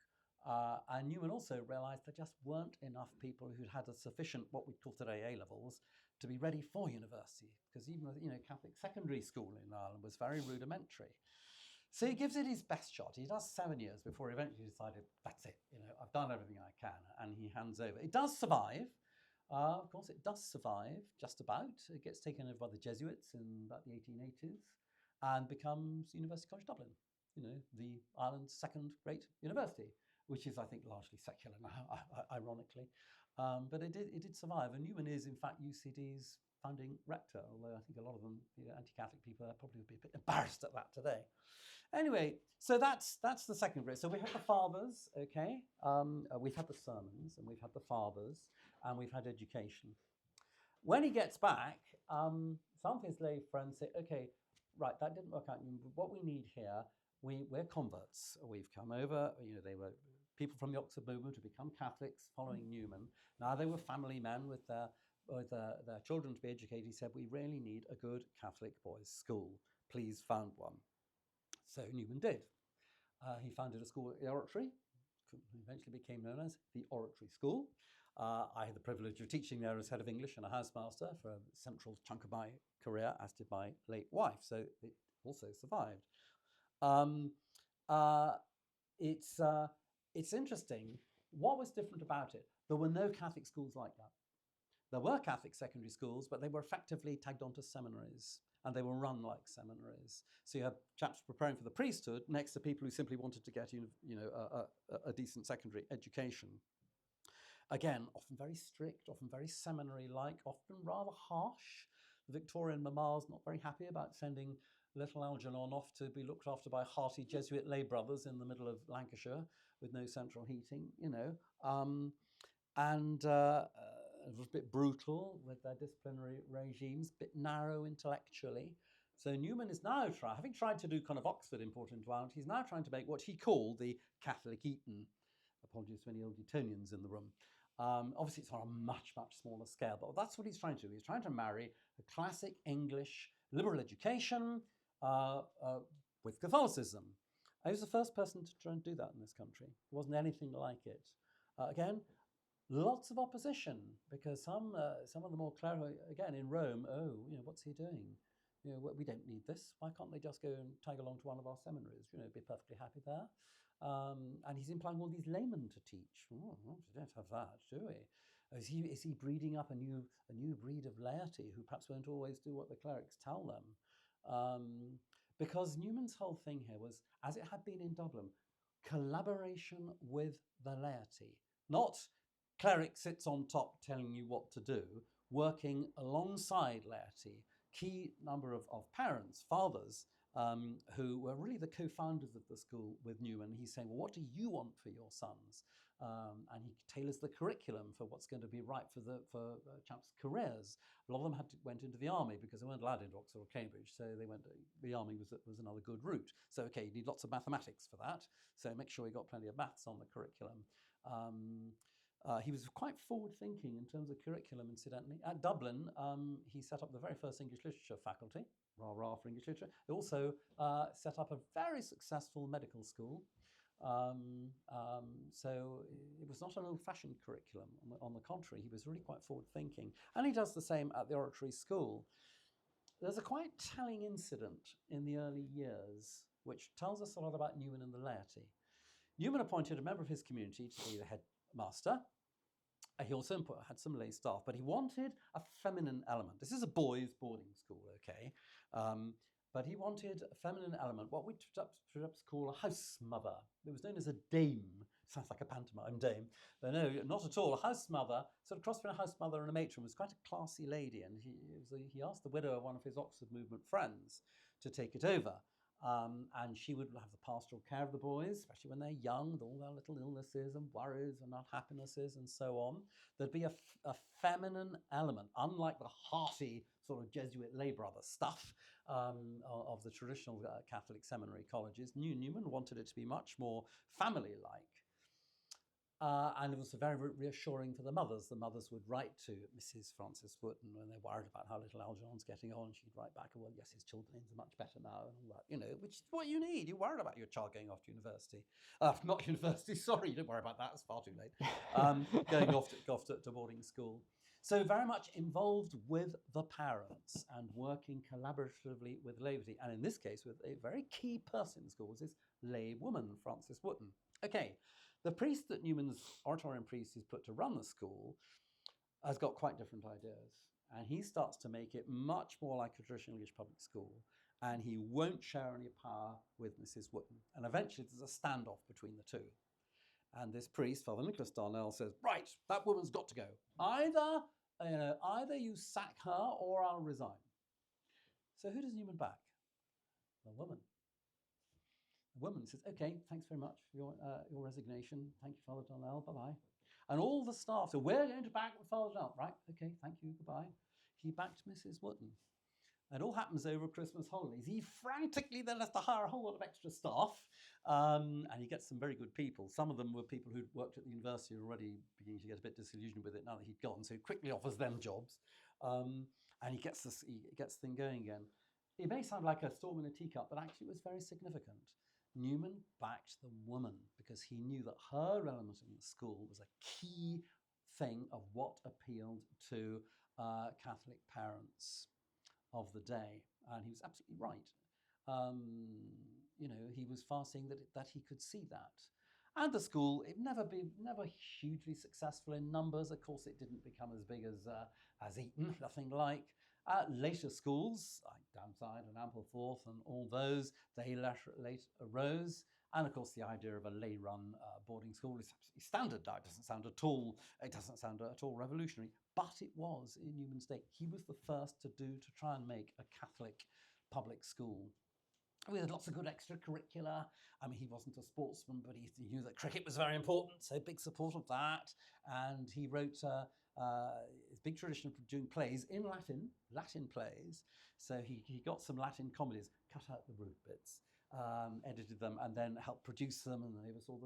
And Newman also realised there just weren't enough people who'd had a sufficient, what we call today A-levels, to be ready for university. Because even Catholic secondary school in Ireland was very rudimentary. So he gives it his best shot. He does 7 years before he eventually decided, that's it, I've done everything I can, and he hands over. It does survive. Of course, it does survive, just about. It gets taken over by the Jesuits in about the 1880s and becomes University College Dublin, the Ireland's second great university, which is, I think, largely secular now, ironically. But it did survive. And Newman is, in fact, UCD's founding rector, although I think a lot of them, anti-Catholic people, probably would be a bit embarrassed at that today. Anyway, so that's the second grade. So we have the fathers, okay? We've had the sermons, and we've had the fathers, and we've had education. When he gets back, some of his lay friends say, okay, right, that didn't work out. What we need here, we're converts. We've come over, they were people from the Oxford movement who become Catholics following Newman. Now they were family men with their children to be educated. He said, we really need a good Catholic boys' school. Please found one. So Newman did. He founded a school at the Oratory, eventually became known as the Oratory School. I had the privilege of teaching there as head of English and a housemaster for a central chunk of my career, as did my late wife, so it also survived. It's interesting. What was different about it? There were no Catholic schools like that. There were Catholic secondary schools, but they were effectively tagged onto seminaries, and they were run like seminaries. So you had chaps preparing for the priesthood next to people who simply wanted to get a decent secondary education. Again, often very strict, often very seminary-like, often rather harsh. The Victorian mamas not very happy about sending little Algernon off to be looked after by hearty Jesuit lay brothers in the middle of Lancashire with no central heating, and it was a bit brutal with their disciplinary regimes, a bit narrow intellectually. So Newman is now having tried to do kind of Oxford import into Ireland, he's now trying to make what he called the Catholic Eton. Apologies to any old Etonians in the room. Obviously, it's on a much, much smaller scale, but that's what he's trying to do. He's trying to marry a classic English liberal education with Catholicism. He was the first person to try and do that in this country. There wasn't anything like it. Again, lots of opposition, because some of the more clever, again, in Rome, what's he doing? We don't need this. Why can't they just go and tag along to one of our seminaries? Be perfectly happy there. And he's employing all these laymen to teach. We don't have that, do we? Is he breeding up a new breed of laity who perhaps won't always do what the clerics tell them? Because Newman's whole thing here was, as it had been in Dublin, collaboration with the laity. Not cleric sits on top telling you what to do, working alongside laity. Key number of parents, fathers, who were really the co-founders of the school with Newman. He's saying, well, what do you want for your sons? and he tailors the curriculum for what's going to be right for chaps' careers. A lot of them went into the army because they weren't allowed into Oxford or Cambridge, so the army was another good route. So okay, you need lots of mathematics for that, so make sure you got plenty of maths on the curriculum. He was quite forward-thinking in terms of curriculum, incidentally. At Dublin, he set up the very first English literature faculty, rah for English literature. He also set up a very successful medical school. So it was not an old-fashioned curriculum. On the contrary, he was really quite forward-thinking. And he does the same at the Oratory School. There's a quite telling incident in the early years which tells us a lot about Newman and the laity. Newman appointed a member of his community to be the headmaster. He also had some lay staff, but he wanted a feminine element. This is a boys' boarding school, okay? But he wanted a feminine element, what we perhaps call a house mother. It was known as a dame. Sounds like a pantomime dame. But no, not at all. A house mother, sort of cross between a house mother and a matron, was quite a classy lady. And he asked the widow of one of his Oxford movement friends to take it over. And she would have the pastoral care of the boys, especially when they're young, with all their little illnesses and worries and unhappinesses and so on. There'd be a feminine element, unlike the hearty sort of Jesuit lay brother stuff of the traditional Catholic seminary colleges. Newman wanted it to be much more family-like. And it was very reassuring for the mothers. The mothers would write to Mrs. Frances Wotton when they're worried about how little Algernon's getting on. She'd write back, well, yes, his children's are much better now, and all that, which is what you need. You're worried about your child going off to university. Not university, sorry, don't worry about that, it's far too late. Going off to boarding school. So very much involved with the parents and working collaboratively with laity. And in this case, with a very key person in schools, this lay woman, Frances Wotton. Okay. The priest that Newman's Oratorian priest is put to run the school has got quite different ideas. And he starts to make it much more like a traditional English public school. And he won't share any power with Mrs. Wotton. And eventually there's a standoff between the two. And this priest, Father Nicholas Darnell, says, right, that woman's got to go. Either you sack her or I'll resign. So who does Newman back? The woman. The woman says, okay, thanks very much for your resignation. Thank you, Father Darnell, bye-bye. And all the staff said, we're going to back Father Darnell. Right, okay, thank you, goodbye. He backed Mrs. Wotton. It all happens over Christmas holidays. He frantically then has to hire a whole lot of extra staff, and he gets some very good people. Some of them were people who'd worked at the university already, beginning to get a bit disillusioned with it now that he'd gone, so he quickly offers them jobs, and he gets the thing going again. It may sound like a storm in a teacup, but actually it was very significant. Newman backed the woman because he knew that her element in the school was a key thing of what appealed to Catholic parents of the day, and he was absolutely right. He was far seeing that he could see that. And the school, it never hugely successful in numbers. Of course, it didn't become as big as Eton, nothing like. Later schools, like Downside and Ampleforth and all those, they late arose. And of course, the idea of a lay-run boarding school is absolutely standard now. It doesn't sound at all revolutionary, but it was in Newman's day. He was the first to try and make a Catholic public school. We had lots of good extracurricular. I mean, he wasn't a sportsman, but he knew that cricket was very important, so big support of that. And he wrote his big tradition of doing plays in Latin plays. So he got some Latin comedies, cut out the rude bits, edited them, and then helped produce them, and they was all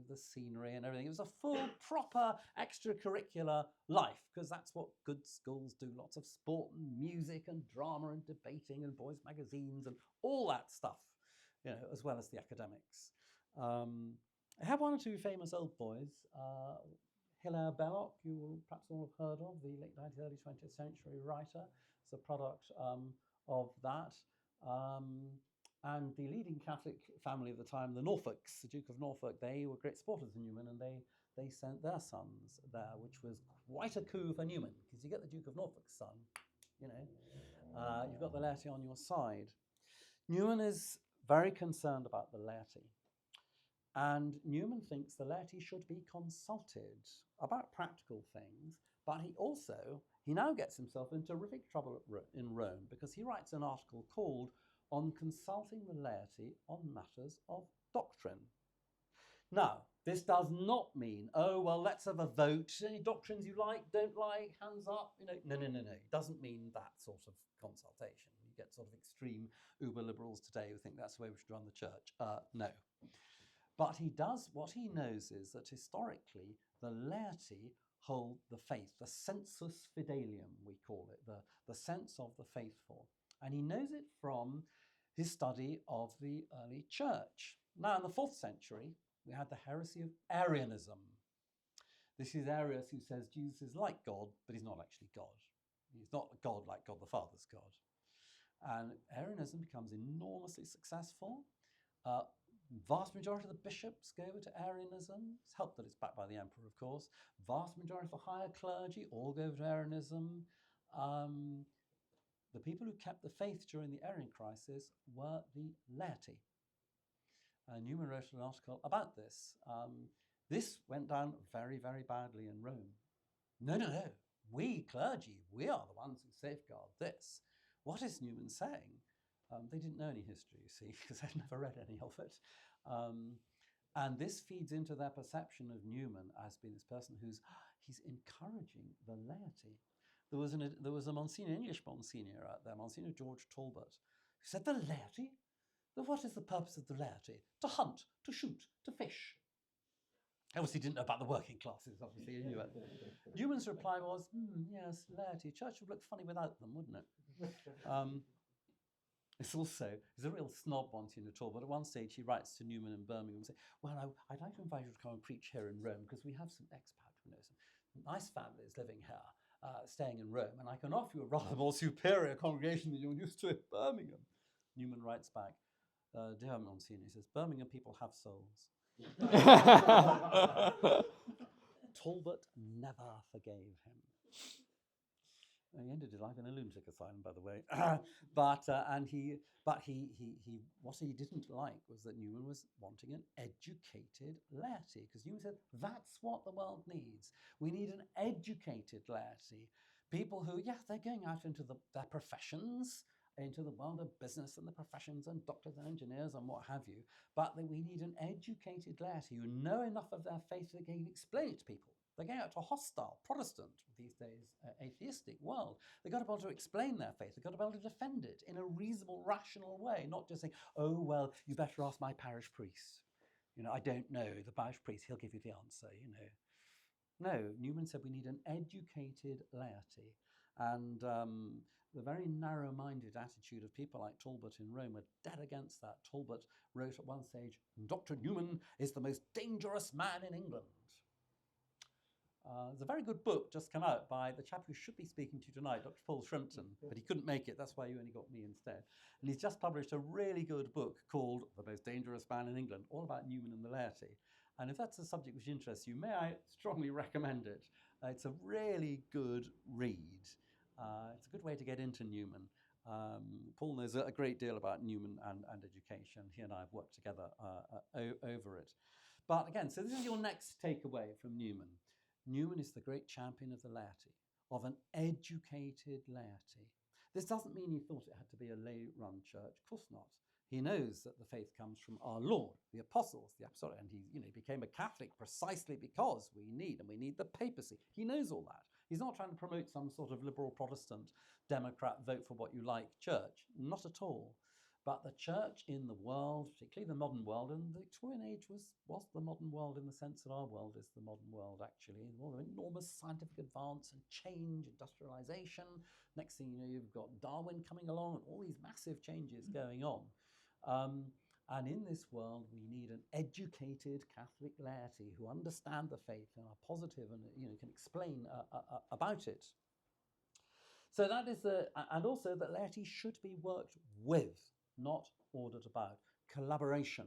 the scenery and everything. It was a full, proper extracurricular life, because that's what good schools do. Lots of sport and music and drama and debating and boys' magazines and all that stuff, as well as the academics. I have one or two famous old boys. Hilaire Belloc, you will perhaps all have heard of, the late 19th, early 20th century writer. It's a product of that. And the leading Catholic family of the time, the Norfolks, the Duke of Norfolk, they were great supporters of Newman, and they sent their sons there, which was quite a coup for Newman, because you get the Duke of Norfolk's son, you've got the laity on your side. Newman is very concerned about the laity. And Newman thinks the laity should be consulted about practical things, but he now gets himself in terrific trouble in Rome, because he writes an article called On Consulting the Laity on Matters of Doctrine. Now, this does not mean, oh, well, let's have a vote. Any doctrines you like, don't like, hands up? No. It doesn't mean that sort of consultation. You get sort of extreme uber liberals today who think that's the way we should run the church. No. But what he knows is that historically, the laity hold the faith, the sensus fidelium, we call it, the sense of the faithful. And he knows it from his study of the early church. Now, in the 4th century, we had the heresy of Arianism. This is Arius who says Jesus is like God, but he's not actually God. He's not God like God the Father's God. And Arianism becomes enormously successful. Vast majority of the bishops go over to Arianism. It's helped that it's backed by the emperor, of course. Vast majority of the higher clergy all go over to Arianism. The people who kept the faith during the Arian crisis were the laity. Newman wrote an article about this. This went down very, very badly in Rome. No. We clergy, we are the ones who safeguard this. What is Newman saying? They didn't know any history, you see, because they'd never read any of it. And this feeds into their perception of Newman as being this person he's encouraging the laity. There was a Monsignor, English Monsignor out there, Monsignor George Talbot, who said, the laity? What is the purpose of the laity? To hunt, to shoot, to fish. Obviously didn't know about the working classes, obviously, he knew it. Newman's reply was, yes, laity, church would look funny without them, wouldn't it? He's a real snob, Monsignor Talbot. At one stage, he writes to Newman in Birmingham and says, well, I'd like to invite you to come and preach here in Rome because we have some expats, some nice families living here, staying in Rome, and I can offer you a rather more superior congregation than you're used to in Birmingham. Newman writes back, dear Monsignor, he says, Birmingham people have souls. Talbot never forgave him. He ended his life in a lunatic asylum, by the way. What he didn't like was that Newman was wanting an educated laity, because Newman said that's what the world needs. We need an educated laity, people who, they're going out into their professions, into the world of business and the professions and doctors and engineers and what have you, but that we need an educated laity who know enough of their faith that they can explain it to people. They're going out to a hostile, Protestant, these days, atheistic world. They've got to be able to explain their faith. They've got to be able to defend it in a reasonable, rational way, not just saying, oh, well, you better ask my parish priest. I don't know, the parish priest, he'll give you the answer, No, Newman said we need an educated laity. And the very narrow-minded attitude of people like Talbot in Rome were dead against that. Talbot wrote at one stage, Dr. Newman is the most dangerous man in England. There's a very good book just come out by the chap who should be speaking to you tonight, Dr. Paul Shrimpton, but he couldn't make it. That's why you only got me instead. And he's just published a really good book called The Most Dangerous Man in England, all about Newman and the laity. And if that's a subject which interests you, may I strongly recommend it. It's a really good read. It's a good way to get into Newman. Paul knows a great deal about Newman and education. He and I have worked together over it. But again, so this is your next takeaway from Newman. Newman is the great champion of the laity, of an educated laity. This doesn't mean he thought it had to be a lay-run church. Of course not. He knows that the faith comes from our Lord, the apostles, the apostolic, and he became a Catholic precisely because we need the papacy. He knows all that. He's not trying to promote some sort of liberal Protestant Democrat vote for what you like church. Not at all. But the church in the world, particularly the modern world, and the Victorian age was the modern world in the sense that our world is the modern world, actually. All the enormous scientific advance and change, industrialization. Next thing you know, you've got Darwin coming along and all these massive changes going on. And in this world, we need an educated Catholic laity who understand the faith and are positive and can explain about it. So that is and also that laity should be worked with, not ordered about. Collaboration.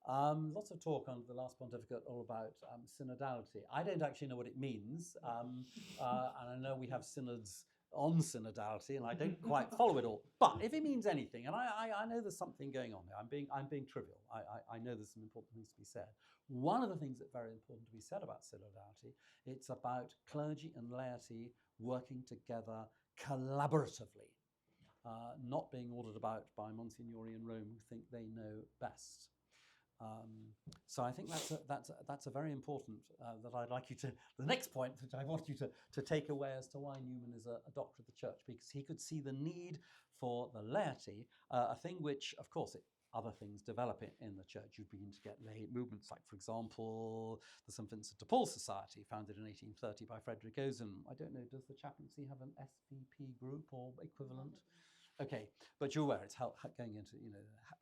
Lots of talk on the last pontificate all about synodality. I don't actually know what it means, and I know we have synods on synodality, and I don't quite follow it all. But if it means anything, and I know there's something going on here, I'm being trivial. I know there's some important things to be said. One of the things that's very important to be said about synodality, it's about clergy and laity working together collaboratively, not being ordered about by Monsignori in Rome who think they know best. So I think that's a very important that I'd like you to, the next point which I want you to take away as to why Newman is a doctor of the church, because he could see the need for the laity, a thing which, of course, other things develop in the church. You begin to get lay movements like, for example, the St. Vincent de Paul Society, founded in 1830 by Frederick Ozen. I don't know, does the Chaplaincy have an SVP group or equivalent? Okay, but you're aware it's going into,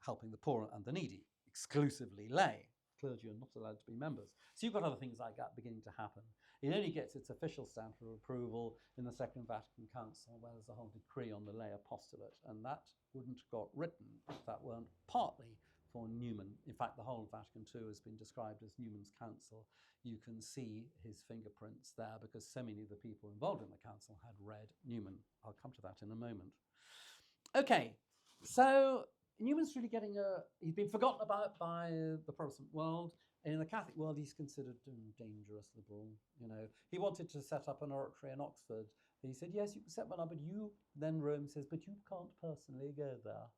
helping the poor and the needy, exclusively lay. Clergy are not allowed to be members. So you've got other things like that beginning to happen. It only gets its official stamp of approval in the Second Vatican Council, where there's a whole decree on the lay apostolate, and that wouldn't have got written if that weren't partly for Newman. In fact, the whole of Vatican II has been described as Newman's council. You can see his fingerprints there because so many of the people involved in the council had read Newman. I'll come to that in a moment. Okay, so Newman's really he's been forgotten about by the Protestant world. In the Catholic world, he's considered dangerous liberal. He wanted to set up an oratory in Oxford. He said, yes, you can set one up, but then Rome says, but you can't personally go there.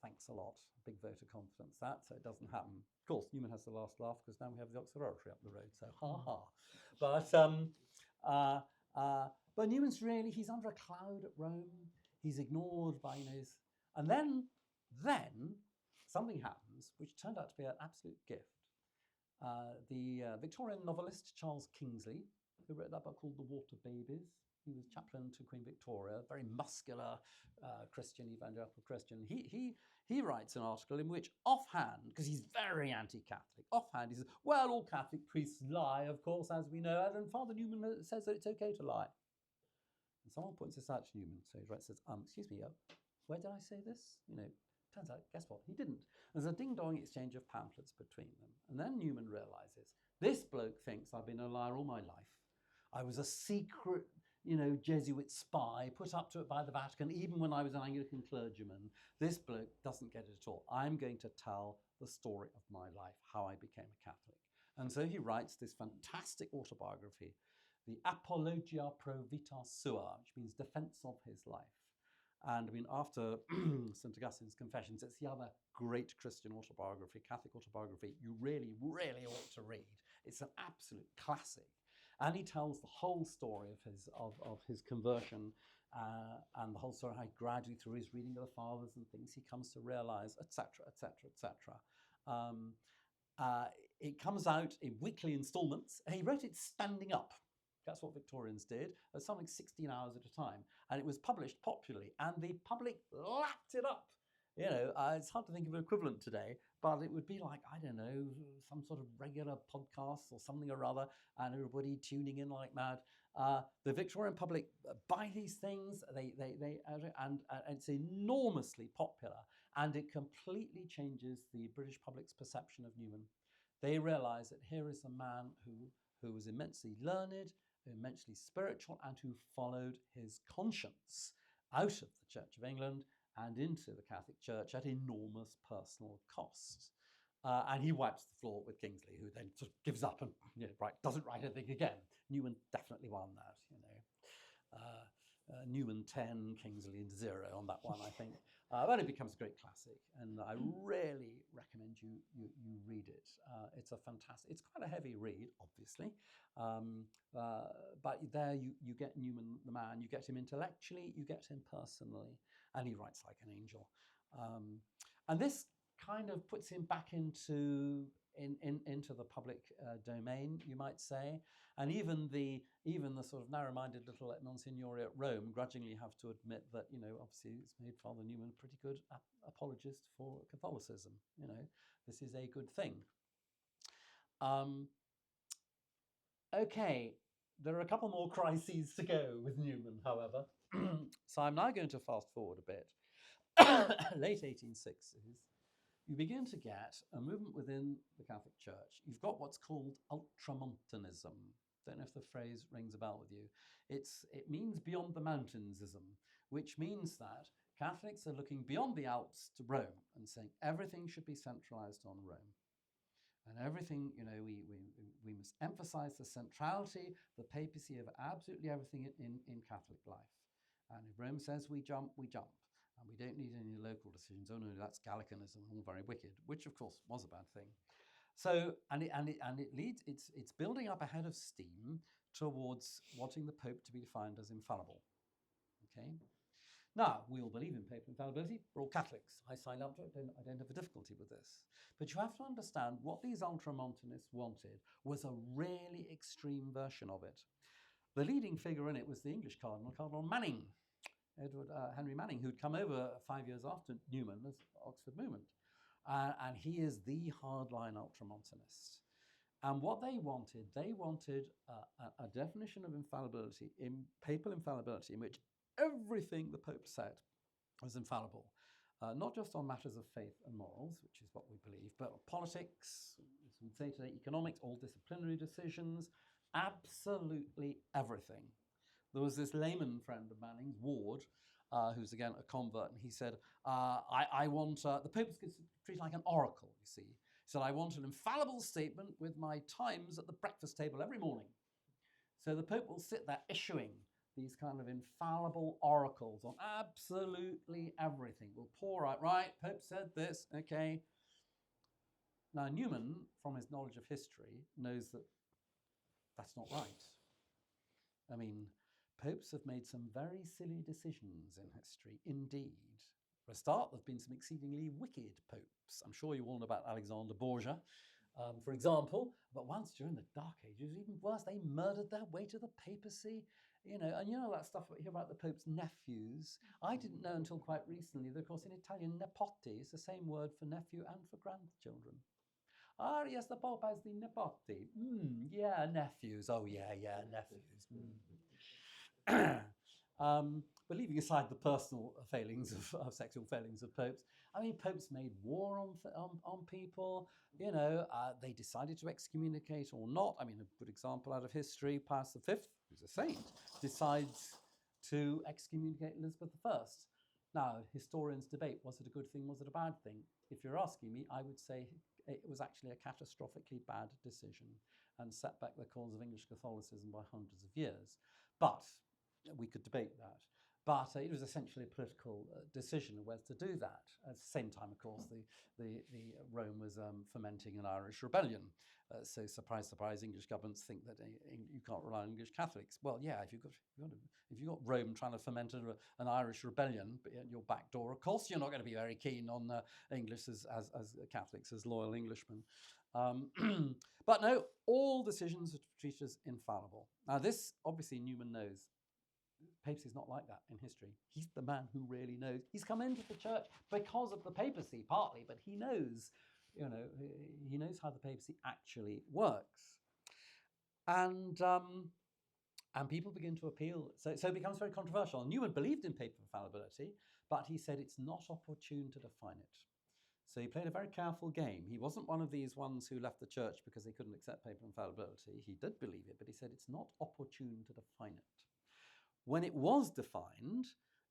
Thanks a lot. Big vote of confidence, that, so it doesn't happen. Of course, Newman has the last laugh because now we have the Oxford Oratory up the road, so ha-ha. But Newman's he's under a cloud at Rome. He's ignored by, and then something happens which turned out to be an absolute gift. The Victorian novelist Charles Kingsley, who wrote that book called The Water Babies, he was chaplain to Queen Victoria, very muscular Christian, evangelical Christian. He writes an article in which offhand, because he's very anti-Catholic, offhand he says, well, all Catholic priests lie, of course, as we know, and Father Newman says that it's okay to lie. And someone points this out to Newman, so he writes, excuse me, where did I say this? Turns out, guess what? He didn't. There's a ding-dong exchange of pamphlets between them. And then Newman realizes, this bloke thinks I've been a liar all my life. I was a secret, Jesuit spy put up to it by the Vatican, even when I was an Anglican clergyman. This bloke doesn't get it at all. I'm going to tell the story of my life, how I became a Catholic. And so he writes this fantastic autobiography, the Apologia pro Vita Sua, which means defense of his life. And after St. Augustine's Confessions, it's the other great Christian autobiography, Catholic autobiography, you really, really ought to read. It's an absolute classic. And he tells the whole story of his conversion and the whole story, how gradually through his reading of the Fathers and things, he comes to realize, etc., etc., etc. It comes out in weekly installments. He wrote it standing up. That's what Victorians did. Something 16 hours at a time. And it was published popularly, and the public lapped it up. It's hard to think of an equivalent today, but it would be like, I don't know, some sort of regular podcast or something or other, and everybody tuning in like mad. The Victorian public buy these things, and it's enormously popular, and it completely changes the British public's perception of Newman. They realise that here is a man who was immensely learned, immensely spiritual, and who followed his conscience out of the Church of England and into the Catholic Church at enormous personal cost. And he wipes the floor with Kingsley, who then sort of gives up and doesn't write anything again. Newman definitely won that, Newman 10, Kingsley 0 on that one, I think. But it becomes a great classic, and I really recommend you read it. It's quite a heavy read, obviously, but there you get Newman the man. You get him intellectually, you get him personally, and he writes like an angel. And this kind of puts him back into the public domain, you might say. And even the sort of narrow-minded little Monsignori at Rome grudgingly have to admit that, obviously it's made Father Newman a pretty good apologist for Catholicism. This is a good thing. Okay, there are a couple more crises to go with Newman, however. So I'm now going to fast forward a bit. Late 1860s. You begin to get a movement within the Catholic Church. You've got what's called ultramontanism. Don't know if the phrase rings a bell with you. It means beyond the mountainsism, which means that Catholics are looking beyond the Alps to Rome and saying everything should be centralized on Rome. And everything, we must emphasize the centrality, the papacy of absolutely everything in Catholic life. And if Rome says we jump, we jump. And we don't need any local decisions. Oh no, that's Gallicanism, all very wicked, which of course was a bad thing. So, and it leads, it's building up a head of steam towards wanting the Pope to be defined as infallible. Okay. Now, we all believe in papal infallibility. We're all Catholics. I signed up to it. I don't have a difficulty with this. But you have to understand what these ultramontanists wanted was a really extreme version of it. The leading figure in it was the English Cardinal, Cardinal Manning, Edward Henry Manning, who'd come over 5 years after Newman as Oxford movement. And he is the hardline ultramontanist. And what they wanted a definition of infallibility, in papal infallibility, in which everything the Pope said was infallible, not just on matters of faith and morals, which is what we believe, but politics, some day-to-day economics, all disciplinary decisions, absolutely everything. There was this layman friend of Manning's, Ward, who's again a convert, and he said, I want, the Pope was treated like an oracle, you see. He said, I want an infallible statement with my times at the breakfast table every morning. So the Pope will sit there issuing these kind of infallible oracles on absolutely everything. We'll pour out, right, Pope said this, okay. Now Newman, from his knowledge of history, knows that that's not right. I mean, popes have made some very silly decisions in history, indeed. For a start, there have been some exceedingly wicked popes. I'm sure you all know about Alexander Borgia, for example, but once during the Dark Ages, even worse, they murdered their way to the papacy. You know, and you know that stuff you hear about the Pope's nephews. I didn't know until quite recently that, of course, in Italian, nepoti is the same word for nephew and for grandchildren. Ah, yes, the Pope has the nepoti. Yeah, nephews. Oh, yeah, nephews. But leaving aside the personal failings of sexual failings of popes, I mean, popes made war on people. You know, they decided to excommunicate or not. I mean, a good example out of history: Pius V, who's a saint, decides to excommunicate Elizabeth I. Now, historians debate: was it a good thing? Was it a bad thing? If you're asking me, I would say it was actually a catastrophically bad decision and set back the cause of English Catholicism by hundreds of years. But we could debate that. But it was essentially a political decision of whether to do that. At the same time, of course, the Rome was fomenting an Irish rebellion. So surprise, surprise, English governments think that you can't rely on English Catholics. Well, yeah, if you've got Rome trying to foment an Irish rebellion at your back door, of course you're not going to be very keen on English as Catholics, as loyal Englishmen. But no, all decisions are treated as infallible. Now this, obviously, Newman knows. Papacy is not like that in history. He's the man who really knows. He's come into the church because of the papacy, partly, but he knows, you know, he knows how the papacy actually works. And people begin to appeal. So it becomes very controversial. Newman believed in papal infallibility, but he said it's not opportune to define it. So he played a very careful game. He wasn't one of these ones who left the church because they couldn't accept papal infallibility. He did believe it, but he said it's not opportune to define it. When it was defined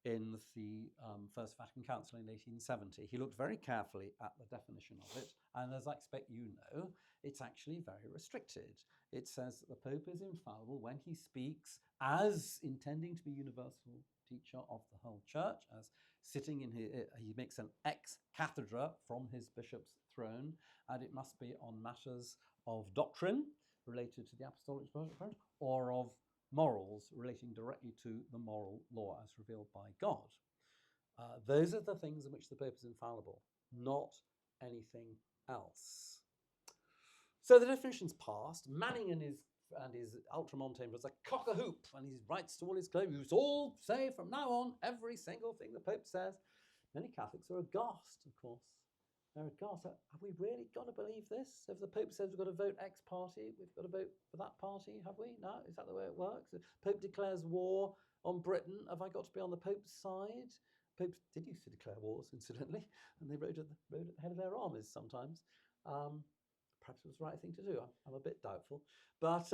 in the First Vatican Council in 1870, he looked very carefully at the definition of it, and as I expect you know, it's actually very restricted. It says that the Pope is infallible when he speaks as intending to be universal teacher of the whole church, as sitting in his, he makes an ex cathedra from his bishop's throne, and it must be on matters of doctrine related to the apostolic spirit, or of morals relating directly to the moral law as revealed by God. Those are the things in which the Pope is infallible, not anything else. So the definition's passed. Manning and his ultramontane was a cock a hoop, and he writes to all his clergy, "You all say from now on every single thing the Pope says." Many Catholics are aghast, of course. They're aghast. Have we really got to believe this? If the Pope says we've got to vote X party, we've got to vote for that party, have we? No? Is that the way it works? The Pope declares war on Britain. Have I got to be on the Pope's side? Popes did used to declare wars, incidentally, and they rode at the head of their armies sometimes. Perhaps it was the right thing to do. I'm a bit doubtful. But,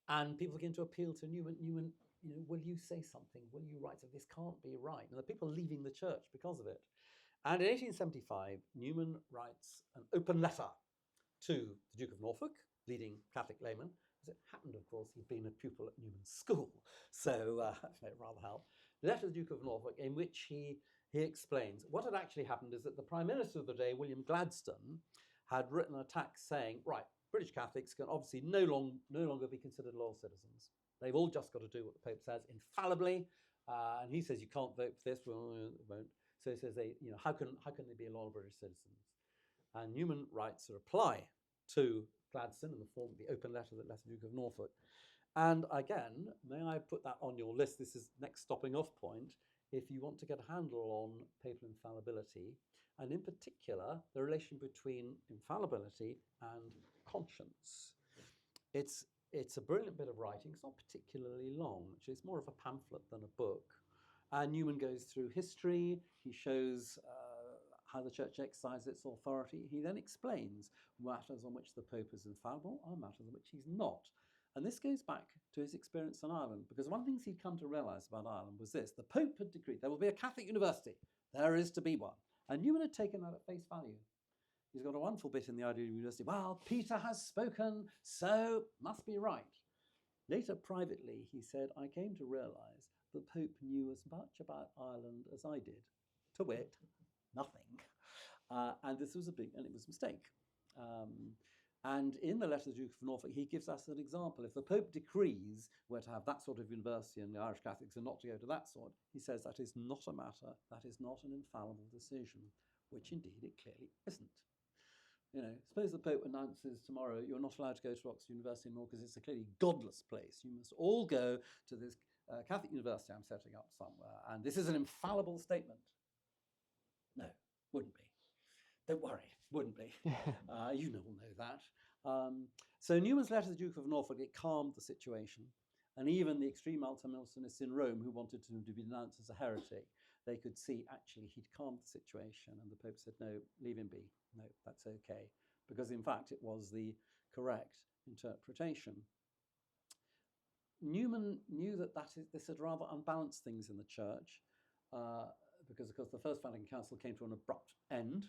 and people begin to appeal to Newman, you know, will you say something? Will you write something? This can't be right. And the people leaving the church because of it. And in 1875, Newman writes an open letter to the Duke of Norfolk, leading Catholic layman. As it happened, of course, he'd been a pupil at Newman's school, so it rather helped. letter to the Duke of Norfolk, in which he explains what had actually happened is that the Prime Minister of the day, William Gladstone, had written a tax saying, right, British Catholics can obviously no longer be considered loyal citizens. They've all just got to do what the Pope says infallibly, and he says you can't vote for this, well, won't. So he says how can they be loyal British citizens? And Newman writes a reply to Gladstone in the form of the open letter that left the Duke of Norfolk. And again, may I put that on your list? This is next stopping off point. If you want to get a handle on papal infallibility, and in particular, the relation between infallibility and conscience. It's a brilliant bit of writing. It's not particularly long. Actually, it's more of a pamphlet than a book. And Newman goes through history. He shows how the Church exercises its authority. He then explains matters on which the Pope is infallible and matters on which he's not. And this goes back to his experience in Ireland, because one of the things he'd come to realise about Ireland was this: the Pope had decreed there will be a Catholic university. There is to be one. And Newman had taken that at face value. He's got a wonderful bit in the idea of university. Well, Peter has spoken, so must be right. Later, privately, he said, I came to realise the Pope knew as much about Ireland as I did, to wit, nothing. And this was it was a mistake. And in the letter to the Duke of Norfolk, he gives us an example. If the Pope decrees we're to have that sort of university and the Irish Catholics are not to go to that sort, he says that is not a matter, that is not an infallible decision, which indeed it clearly isn't. Suppose the Pope announces tomorrow you're not allowed to go to Oxford University anymore because it's a clearly godless place. You must all go to this Catholic university I'm setting up somewhere, and this is an infallible statement. No, wouldn't be. Don't worry, wouldn't be. You all know that. So Newman's letter to the Duke of Norfolk, it calmed the situation. And even the extreme ultimatonists in Rome who wanted him to be denounced as a heretic, they could see actually he'd calmed the situation, and the Pope said, no, leave him be. No, that's okay. Because in fact, it was the correct interpretation. Newman knew that this had rather unbalanced things in the church, because of course the First Vatican Council came to an abrupt end,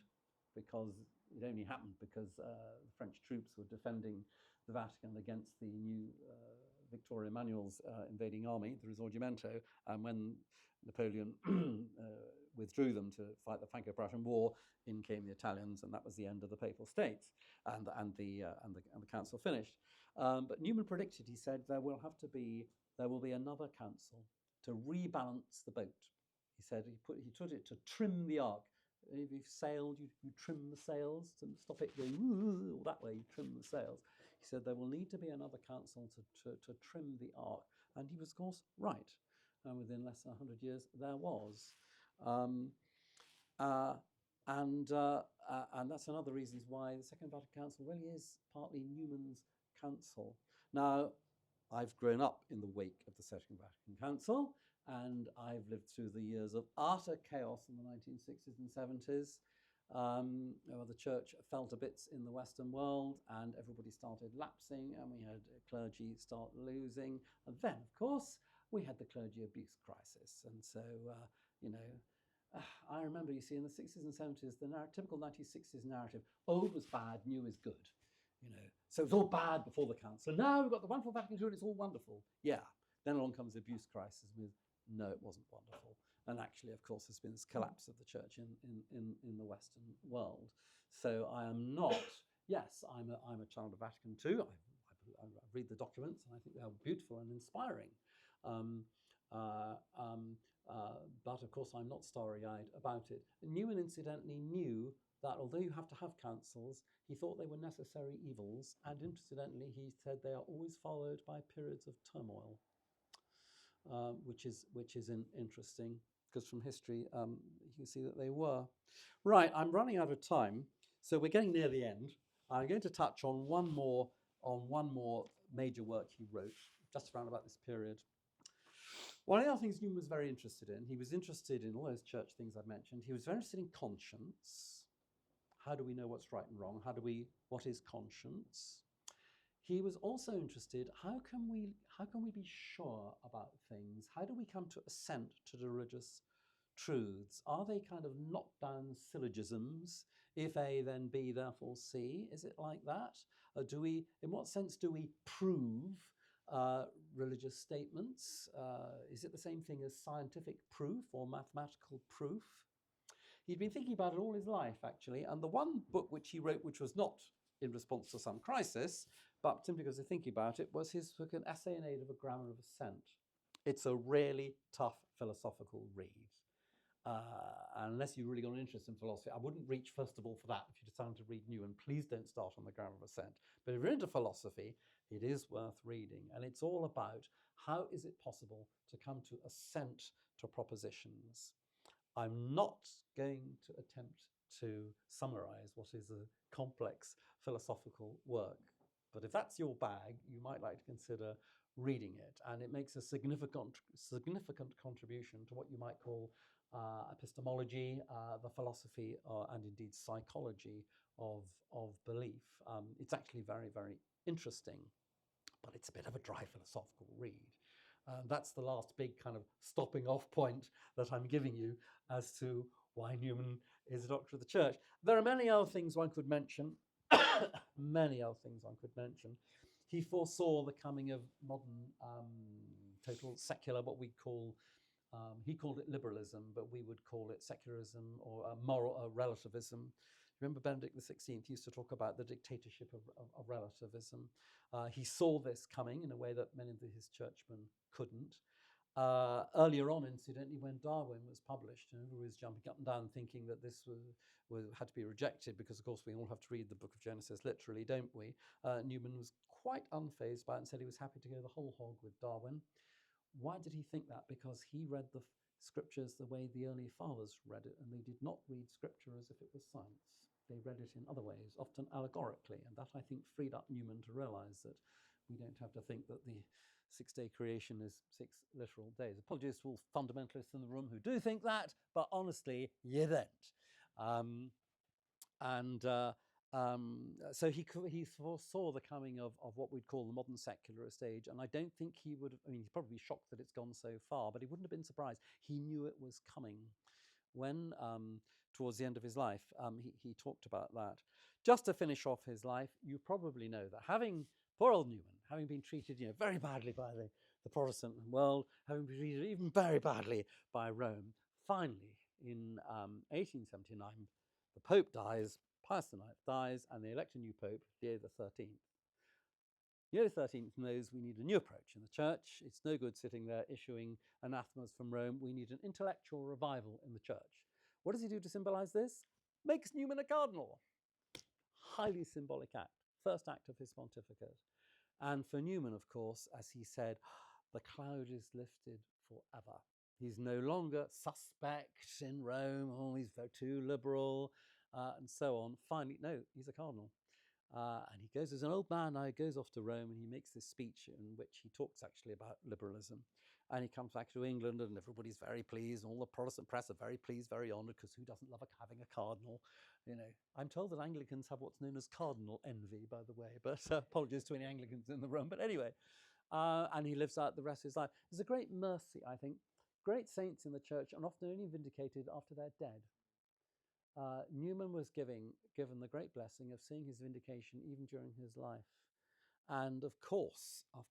because it only happened because the French troops were defending the Vatican against the new Victor Emmanuel's invading army, the Risorgimento, and when Napoleon withdrew them to fight the Franco-Prussian War, in came the Italians, and that was the end of the Papal States, and the council finished. But Newman predicted, he said, there will be another council to rebalance the boat. He said he put it to trim the ark. If you've sailed, you trim the sails to stop it going that way. You trim the sails. He said there will need to be another council to trim the ark, and he was, of course, right. And within less than 100 years, there was, and that's another reason why the Second Vatican Council really is partly Newman's council. Now, I've grown up in the wake of the Second Vatican Council, and I've lived through the years of utter chaos in the 1960s and 70s. The church fell to bits in the Western world, and everybody started lapsing, and we had clergy start losing. And then, of course, we had the clergy abuse crisis. And so, I remember, you see, in the 60s and 70s, the typical 1960s narrative, old was bad, new is good. So it was all bad before the council. Now we've got the wonderful Vatican II, and it's all wonderful. Yeah. Then along comes the abuse crisis with, no, it wasn't wonderful. And actually, of course, there's been this collapse of the church in the Western world. So I am not, yes, I'm a child of Vatican II. I read the documents, and I think they're beautiful and inspiring. But of course, I'm not starry-eyed about it. And Newman, incidentally, knew that although you have to have councils, he thought they were necessary evils. And incidentally, he said they are always followed by periods of turmoil. Which is interesting, because from history you can see that they were. Right, I'm running out of time, so we're getting near the end. I'm going to touch on one more major work he wrote just around about this period. One of the other things Newman was very interested in, he was interested in all those church things I've mentioned. He was very interested in conscience. How do we know what's right and wrong? What is conscience? He was also interested, how can we be sure about things? How do we come to assent to the religious truths? Are they kind of knockdown syllogisms? If A, then B, therefore C? Is it like that? In what sense do we prove religious statements. Is it the same thing as scientific proof or mathematical proof? He'd been thinking about it all his life, actually, and the one book which he wrote, which was not in response to some crisis, but simply because of thinking about it, was his book, An Essay in Aid of a Grammar of Assent. It's a really tough philosophical read. Unless you really got an interest in philosophy, I wouldn't reach first of all for that. If you decide to read Newman, please don't start on the Grammar of Assent. But if you're into philosophy, it is worth reading. And it's all about how is it possible to come to assent to propositions. I'm not going to attempt to summarize what is a complex philosophical work. But if that's your bag, you might like to consider reading it. And it makes a significant contribution to what you might call epistemology, the philosophy, and indeed psychology of belief. It's actually very, very interesting, but it's a bit of a dry philosophical read. That's the last big kind of stopping off point that I'm giving you as to why Newman is a doctor of the church. There are many other things one could mention. Many other things one could mention. He foresaw the coming of modern total secular, what we call, he called it liberalism, but we would call it secularism or moral relativism. Remember Benedict XVI used to talk about the dictatorship of relativism. He saw this coming in a way that many of his churchmen couldn't. Earlier on, incidentally, when Darwin was published, everybody was jumping up and down thinking that this had to be rejected because, of course, we all have to read the book of Genesis literally, don't we? Newman was quite unfazed by it and said he was happy to go the whole hog with Darwin. Why did he think that? Because he read the scriptures the way the early fathers read it, and they did not read scripture as if it was science. They read it in other ways, often allegorically, and that, I think, freed up Newman to realize that we don't have to think that the six-day creation is 6 literal days. Apologies to all fundamentalists in the room who do think that, but honestly, you don't. So he foresaw the coming of what we'd call the modern secularist age, and I don't think he would have, I mean, he's probably shocked that it's gone so far, but he wouldn't have been surprised. He knew it was coming. When, towards the end of his life, he talked about that. Just to finish off his life, you probably know that poor old Newman, having been treated very badly by the Protestant world, having been treated even very badly by Rome, finally, in 1879, the Pope dies, Pius IX dies, and they elect a new Pope, Leo XIII. Leo XIII knows we need a new approach in the church. It's no good sitting there issuing anathemas from Rome. We need an intellectual revival in the church. What does he do to symbolize this? Makes Newman a cardinal. Highly symbolic act. First act of his pontificate. And for Newman, of course, as he said, the cloud is lifted forever. He's no longer suspect in Rome. Oh, he's too liberal, and so on. Finally, no, he's a cardinal. And he goes, as an old man now, he goes off to Rome and he makes this speech in which he talks actually about liberalism. And he comes back to England and everybody's very pleased. And all the Protestant press are very pleased, very honoured, because who doesn't love having a cardinal? I'm told that Anglicans have what's known as cardinal envy, by the way, but apologies to any Anglicans in the room. But anyway, and he lives out the rest of his life. There's a great mercy, I think. Great saints in the church are often only vindicated after they're dead. Newman was given the great blessing of seeing his vindication even during his life. And of course, I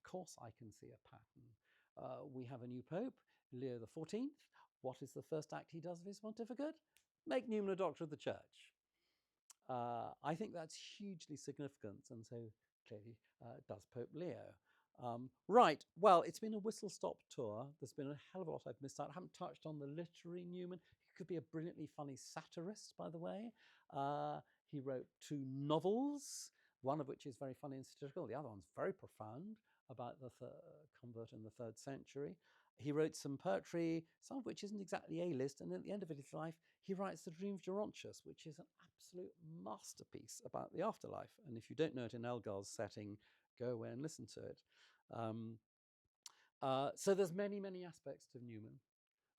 can see a pattern. We have a new Pope, Leo XIV. What is the first act he does of his pontificate? Make Newman a doctor of the church. I think that's hugely significant, and so clearly does Pope Leo. Right, well, it's been a whistle-stop tour. There's been a hell of a lot I've missed out. I haven't touched on the literary Newman. He could be a brilliantly funny satirist, by the way. He wrote 2 novels, one of which is very funny and satirical. The other one's very profound, about the convert in the 3rd century. He wrote some poetry, some of which isn't exactly A-list, and at the end of his life, he writes The Dream of Gerontius, which is an absolute masterpiece about the afterlife. And if you don't know it in Elgar's setting, go away and listen to it. So there's many, many aspects to Newman,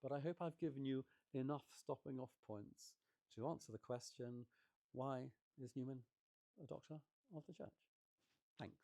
but I hope I've given you enough stopping off points to answer the question, why is Newman a doctor of the church? Thanks.